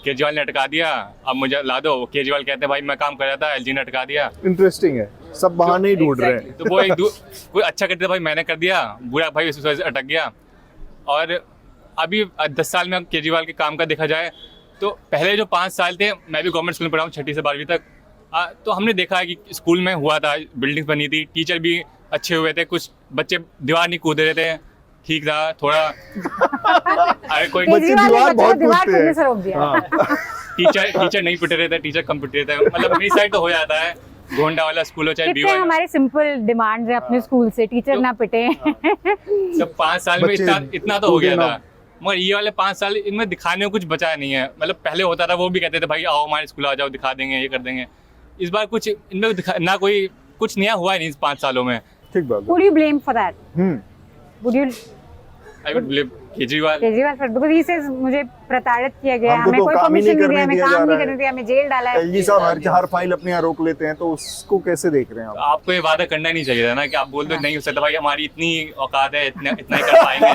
केजरीवाल ने अटका दिया, अब मुझे ला दो। केजरीवाल कहते हैं भाई मैं काम कर रहा था, एलजी ने अटका दिया। इंटरेस्टिंग है, सब बहाने ही ढूंढ रहे हैं। तो वो कोई अच्छा करते भाई मैंने कर दिया, बुरा भाई इस वजह से अटक गया। और अभी 10 साल में केजरीवाल के काम का देखा जाए तो पहले जो 5 साल थे, मैं भी गवर्नमेंट स्कूल में पढ़ा हूँ 6ठी से 12वीं तक, तो हमने देखा है कि स्कूल में हुआ था, बिल्डिंग्स बनी थी, टीचर भी अच्छे हुए थे, कुछ बच्चे दीवार नहीं कूद रहे थे, ठीक था थोड़ा। अरे कोई दीवार बहुत कूदते हैं। टीचर नहीं पिट रहे थे, टीचर कम पिट रहे थे, मतलब मेरी साइड तो हो जाता है। गोंडा वाला स्कूल हो चाहे कितने हमारे सिंपल डिमांड्स है अपने स्कूल से, टीचर ना पिटे। जब 5 साल में इतना तो हो गया था, मगर ये वाले 5 साल इनमें दिखाने को कुछ बचा नहीं है। मतलब पहले होता था, वो भी कहते थे भाई आओ हमारे स्कूल आ जाओ, दिखा देंगे, ये कर देंगे। इस बार कुछ इनमें ना कोई कुछ नया हुआ नहीं इस 5 सालों में। ठीक बात। Would you blame for that? Would you? I would blame Kejriwal पर because he says मुझे प्रताड़ित किया गया, हमें कोई परमिशन नहीं दिया, हमें काम नहीं करने दिया, हमें जेल डाला है। एलजी साहब हर फाइल अपने यहाँ रोक लेते हैं, तो उसको कैसे देख रहे हैं आप? आपको ये वादा करना नहीं चाहिए था ना कि आप बोल दो नहीं हो सकता भाई, हमारी इतनी औकात है, इतना ही कर पाएंगे।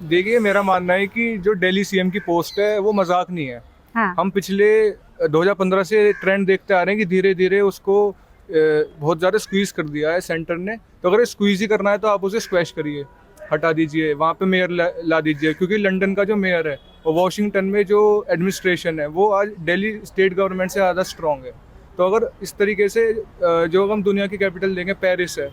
देखिए, मेरा मानना है कि जो दिल्ली सीएम की पोस्ट है वो मजाक नहीं है। हाँ। हम पिछले 2015 से ट्रेंड देखते आ रहे हैं कि धीरे धीरे उसको बहुत ज़्यादा स्क्वीज़ कर दिया है सेंटर ने। तो अगर स्क्वीज़ ही करना है तो आप उसे स्क्वैश करिए, हटा दीजिए, वहाँ पे मेयर ला दीजिए, क्योंकि लंदन का जो मेयर है और वॉशिंगटन में जो एडमिनिस्ट्रेशन है वो आज दिल्ली स्टेट गवर्नमेंट से ज़्यादा स्ट्रॉन्ग है। तो अगर इस तरीके से जो हम दुनिया की कैपिटल देंगे, पेरिस है,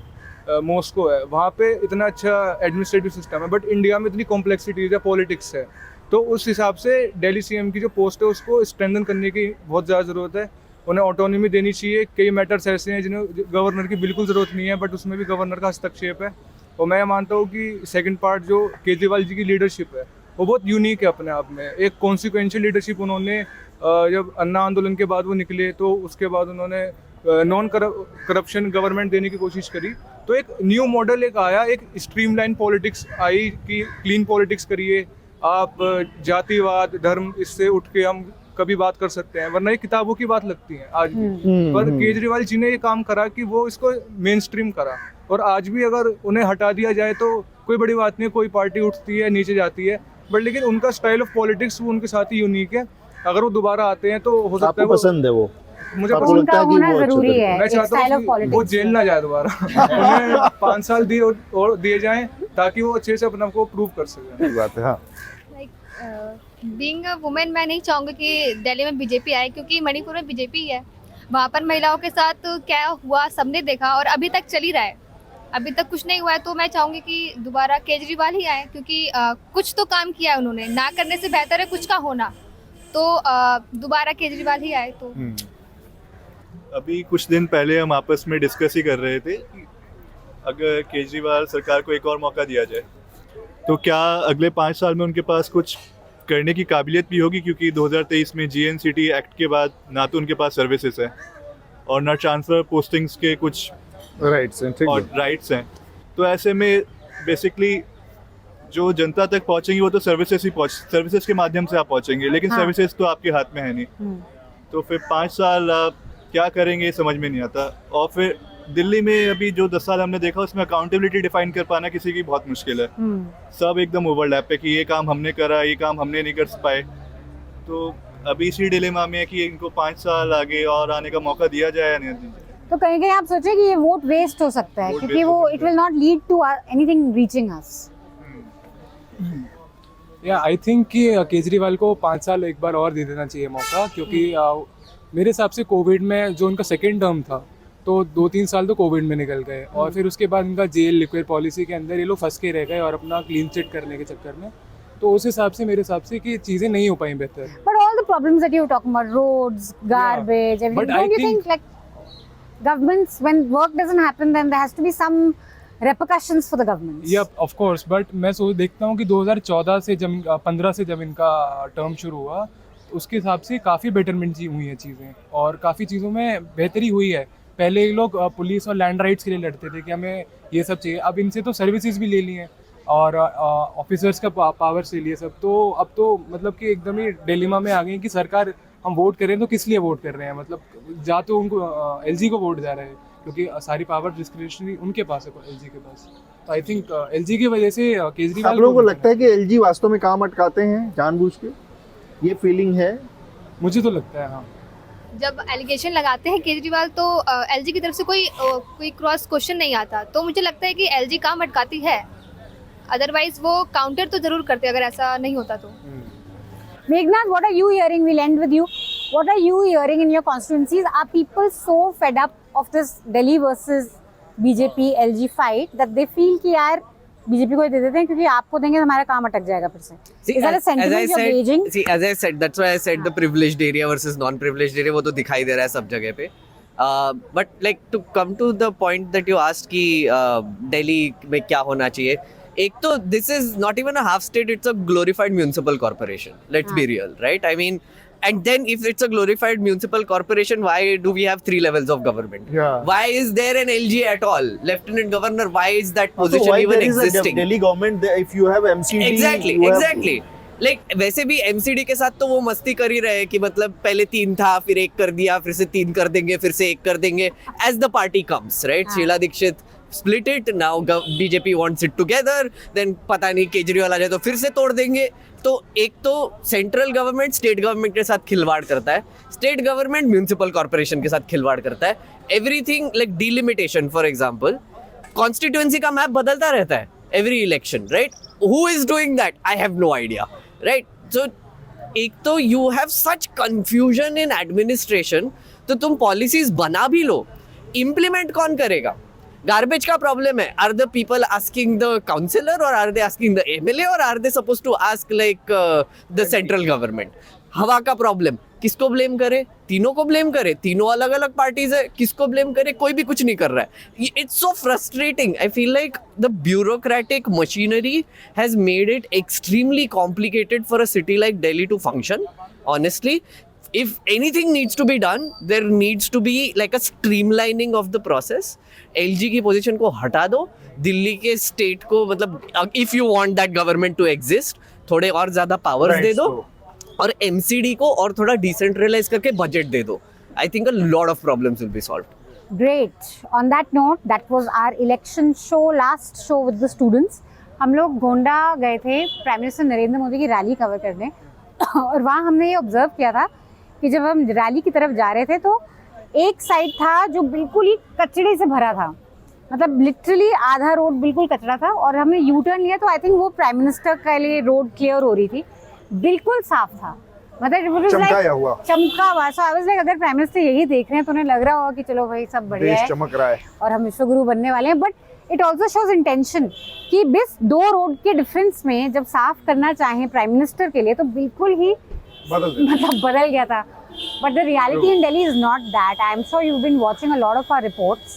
मॉस्को है, वहाँ पे इतना अच्छा एडमिनिस्ट्रेटिव सिस्टम है, बट इंडिया में इतनी कॉम्प्लेक्सिटीज है, पॉलिटिक्स है, तो उस हिसाब से दिल्ली सीएम की जो पोस्ट है उसको स्ट्रेंथन करने की बहुत ज़्यादा ज़रूरत है। उन्हें ऑटोनॉमी देनी चाहिए। कई मैटर्स ऐसे हैं जिन्हें गवर्नर की बिल्कुल ज़रूरत नहीं है, बट उसमें भी गवर्नर का हस्तक्षेप है। और मैं मानता हूँ कि सेकंड पार्ट जो केजरीवाल जी की लीडरशिप है वो बहुत यूनिक है अपने आप में। एक कॉन्सिक्वेंशियल लीडरशिप उन्होंने जब अन्ना आंदोलन के बाद वो निकले तो उसके बाद उन्होंने नॉन करप्शन गवर्नमेंट देने की कोशिश करी, तो एक न्यू मॉडल एक आया, एक स्ट्रीमलाइन पॉलिटिक्स आई कि क्लीन पॉलिटिक्स करिए आप, जातिवाद धर्म इससे उठ के हम कभी बात कर सकते हैं, वरना ये किताबों की बात लगती है आज भी। पर केजरीवाल जी ने ये काम करा कि वो इसको मेन स्ट्रीम करा, और आज भी अगर उन्हें हटा दिया जाए तो कोई बड़ी बात नहीं, कोई पार्टी उठती है नीचे जाती है, बट लेकिन उनका स्टाइल ऑफ पॉलिटिक्स वो उनके साथ ही यूनिक है। अगर वो दोबारा आते हैं तो हो सकता है पसंद है वो, मुझे आपको लगता है कि वो जरूरी है, मैं चाहता हूँ कि वो जेल ना जाए दोबारा उन्हें 5 साल दिए जाएं ताकि वो अच्छे से अपने आप को प्रूव कर सके। बात है। हाँ, बीइंग अ वुमेन मैं नहीं चाहूँगी कि दिल्ली में बीजेपी आए, क्योंकि मणिपुर में बीजेपी है, वहाँ पर महिलाओं के साथ क्या हुआ सबने देखा और अभी तक चल ही रहा है, अभी तक कुछ नहीं हुआ है। तो मैं चाहूँगी कि दोबारा केजरीवाल ही आए, क्योंकि कुछ तो काम किया है उन्होंने, ना करने से बेहतर है कुछ का होना, तो दोबारा केजरीवाल ही आए। तो अभी कुछ दिन पहले हम आपस में डिस्कस ही कर रहे थे कि अगर केजरीवाल सरकार को एक और मौका दिया जाए तो क्या अगले 5 साल में उनके पास कुछ करने की काबिलियत भी होगी, क्योंकि 2023 में GNCT एक्ट के बाद ना तो उनके पास सर्विसेज है और ना ट्रांसफ़र पोस्टिंग्स के कुछ राइट्स हैं। तो ऐसे में बेसिकली जो जनता तक पहुंचेंगी वो तो सर्विसेज के माध्यम से आप पहुंचेंगे, लेकिन सर्विसेज तो आपके हाथ में है नहीं। तो फिर 5 साल आप क्या करेंगे समझ में नहीं आता। और फिर दिल्ली में अभी जो 10 साल हमने देखा उसमें अकाउंटेबिलिटी डिफाइन कर पाना किसी की बहुत मुश्किल है। सब एकदम ओवरलैप है कि ये काम हमने करा, ये काम हमने नहीं कर पाए। तो अभी इसी डिलेमा में है कि इनको 5 साल आगे और आने का मौका दिया जाए या नहीं दिया जाए। तो कहीं कहीं आप सोचे कि ये वोट वेस्ट हो सकता है, क्योंकि वो it will not lead to anything reaching us. या आई थिंक कि केजरीवाल को 5 साल एक बार और दे देना चाहिए मौका, क्योंकि मेरे हिसाब से कोविड में जो उनका सेकेंड टर्म था तो 2-3 साल तो कोविड में निकल गए, और फिर उसके बाद उनका जेल लिक्विड पॉलिसी के अंदर ये लोग फंस के रह गए और अपना क्लीन चिट करने के चक्कर में। तो उस हिसाब से मेरे हिसाब से कि चीज़ें नहीं हो पाई बेहतर। But all the problems that you are talking about, roads, garbage, everything, don't you think like governments, when work doesn't happen, then there has to be some repercussions for the governments? Yeah, of course, but मैं देखता हूँ कि 2014 से जब 15 से जब इनका term शुरू हुआ उसके हिसाब से काफ़ी बेटरमेंट हुई हैं चीज़ें, और काफ़ी चीज़ों में बेहतरी हुई है। पहले ये लोग पुलिस और लैंड राइट्स के लिए लड़ते थे कि हमें ये सब चाहिए, अब इनसे तो सर्विसेज भी ले ली हैं और ऑफिसर्स का पावर से लिए सब। तो अब तो मतलब कि एकदम ही डिलेमा में आ गए कि सरकार हम वोट कर रहे हैं तो किस लिए वोट कर रहे हैं, मतलब जा तो उनको LG को वोट जा रहे हैं क्योंकि सारी पावर डिस्क्रिशनरी उनके पास है, LG के पास। तो आई थिंक LG की वजह से केजरीवाल। आप लोगों को लगता है कि LG वास्तव में काम अटकाते हैं जानबूझ के? ये फीलिंग है? मुझे तो लगता है हाँ। जब एलिगेशन लगाते हैं केजरीवाल तो LG की तरफ से कोई क्रॉस क्वेश्चन नहीं आता, तो मुझे लगता है कि LG काम अटकाती है, अदरवाइज वो काउंटर तो जरूर करते अगर ऐसा नहीं होता तो। Meghnad, what are you hearing? We'll end with you. What are you hearing in your constituencies? Are people so fed up of this Delhi versus BJP LG fight that they feel कि यार BJP को ही दे देते हैं क्योंकि आपको देंगे तो हमारा काम अटक जाएगा फिर से? Is that a sentiment you're gauging? See, as I said, that's why I said the privileged area versus non-privileged area, वो तो दिखाई दे रहा है सब जगह पे। But like to come to the point that you asked कि दिल्ली में क्या होना चाहिए, एक तो this is not even a half state, it's a glorified municipal corporation. Let's be real, right? I mean, and then if it's a glorified municipal corporation, why do we have 3 levels of government? Yeah. Why is there an LG at all? Lieutenant Governor, why is that position why even there is existing? a Delhi government, if you have MCD, Exactly. Like वैसे भी MCD के साथ तो वो मस्ती कर ही रहे कि मतलब पहले 3 था, फिर 1 कर दिया, फिर से 3 कर देंगे, फिर से 1 कर देंगे, as the party comes, right? Sheila Dikshit split it, now BJP wants it together, then पता नहीं केजरीवाल आ जाए तो फिर से तोड़ देंगे। तो एक तो सेंट्रल गवर्नमेंट स्टेट गवर्नमेंट के साथ खिलवाड़ करता है, स्टेट गवर्नमेंट म्यूनिसिपल कॉर्पोरेशन के साथ खिलवाड़ करता है। Everything like delimitation, for example constituency का मैप बदलता रहता है every election, right? Who is doing that? I have no idea, right? So एक तो you have such confusion in administration, तो तुम पॉलिसीज बना भी लो, इम्प्लीमेंट कौन करेगा? गार्बेज का प्रॉब्लम है, are the people asking the councillor और are they asking the MLA और are they suppose to ask like the central government? हवा का प्रॉब्लम किसको ब्लेम करे? तीनों को ब्लेम करे, तीनों अलग अलग पार्टीज है, किसको ब्लेम करे? कोई भी कुछ नहीं कर रहा है. It's so frustrating. I feel like the bureaucratic machinery has made it extremely complicated for a city like Delhi to function. Honestly, if anything needs to be done, there needs to be like a streamlining of the process. LG की position को हटा दो, दिल्ली के state को, मतलब if you want that government to exist, थोड़े और ज़्यादा पावर्स दे दो और MCD को और थोड़ा डिसेंट्रलाइज करके बजट दे दो. I think a lot of problems will be solved. Great. On that note, that was our election show, last show with the students. हम लोग गोंडा गए थे प्राइम मिनिस्टर नरेंद्र मोदी की रैली कवर करने और वहाँ हमने ये ऑब्जर्व किया था कि जब हम रैली की तरफ जा रहे थे तो एक साइड था जो बिल्कुल ही कचड़े से भरा था, मतलब लिटरली आधा रोड बिल्कुल कचरा था और हमने यू टर्न लिया तो आई थिंक वो प्राइम मिनिस्टर के लिए रोड क्लियर हो रही थी, बिल्कुल साफ था, मतलब चमका हुआ. सो आई वाज लाइक अगर प्राइम मिनिस्टर यही देख रहे हैं तो उन्हें लग रहा होगा कि चलो भाई सब बढ़िया है, चमक रहा है और हम विश्वगुरु बनने वाले हैं. But it also shows intention कि बस 2 रोड के डिफरेंस में जब साफ करना चाहें प्राइम मिनिस्टर के लिए तो बिल्कुल ही बदल गया था. But the reality in Delhi is not that. I am sure you've been watching a lot of our reports.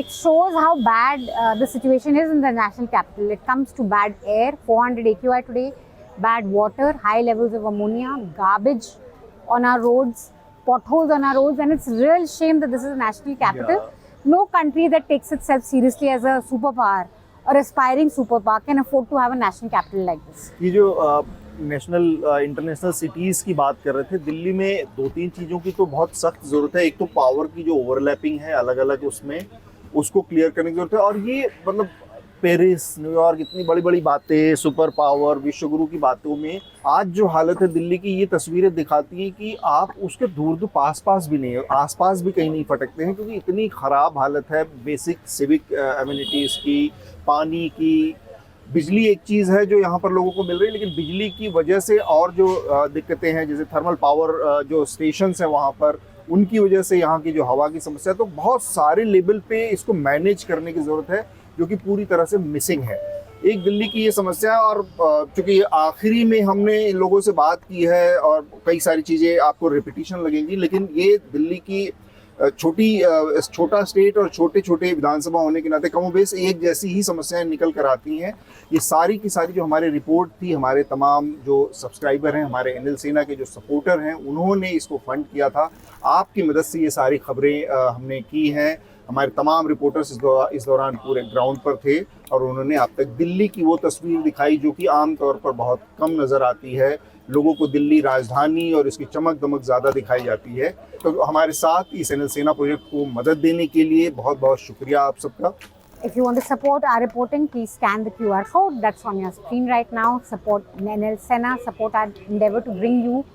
It shows how bad the situation is in the national capital. It comes to bad air, 400 AQI today, bad water, high levels of ammonia, garbage on our roads, potholes on our roads, and it's a real shame that this is a national capital. No country that takes itself seriously as a superpower or aspiring superpower can afford to have a national capital like this. ये जो national international cities की बात कर रहे थे, दिल्ली में 2-3 चीज़ों की तो बहुत सख्त ज़रूरत है. एक तो पावर की जो ओवरलैपिंग है अलग अलग उसमें, उसको क्लियर करने की ज़रूरत है. और ये मतलब पेरिस, न्यूयॉर्क, इतनी बड़ी बड़ी बातें, सुपर पावर, विश्वगुरु की बातों में आज जो हालत है दिल्ली की, ये तस्वीरें दिखाती हैं कि आप उसके दूर पास भी नहीं, आसपास भी कहीं नहीं फटकते हैं, क्योंकि इतनी ख़राब हालत है बेसिक सिविक एमिनिटीज़ की, पानी की. बिजली एक चीज़ है जो यहाँ पर लोगों को मिल रही है, लेकिन बिजली की वजह से और जो दिक्कतें हैं, जैसे थर्मल पावर जो स्टेशंस हैं वहाँ पर, उनकी वजह से यहाँ की जो हवा की समस्या है, तो बहुत सारे लेवल पे इसको मैनेज करने की ज़रूरत है जो कि पूरी तरह से मिसिंग है. एक दिल्ली की ये समस्या है. और चूँकि आखिरी में हमने इन लोगों से बात की है और कई सारी चीज़ें आपको रिपीटिशन लगेंगी, लेकिन ये दिल्ली की छोटा स्टेट और छोटे छोटे विधानसभा होने के नाते कमोबेश एक जैसी ही समस्याएं निकल कर आती हैं. ये सारी की सारी जो हमारे रिपोर्ट थी, हमारे तमाम जो सब्सक्राइबर हैं, हमारे एनएल सेना के जो सपोर्टर हैं, उन्होंने इसको फंड किया था. आपकी मदद से ये सारी खबरें हमने की हैं. हमारे तमाम रिपोर्टर्स इस दौरान पूरे ग्राउंड पर थे और उन्होंने आप तक दिल्ली की वो तस्वीर दिखाई जो कि आमतौर पर बहुत कम नज़र आती है. लोगों को दिल्ली राजधानी और इसकी चमक दमक ज़्यादा दिखाई जाती है. तो हमारे साथ इस एनएल सेना प्रोजेक्ट को मदद देने के लिए बहुत बहुत शुक्रिया आप सबका. If you want to support our reporting, please scan the QR code that's on your screen right now. Support NL Sena, support our endeavor to bring you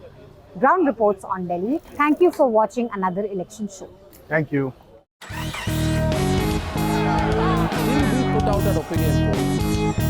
ground reports on Delhi. Thank you for watching another election show. Thank you. Will we put out an opinion poll?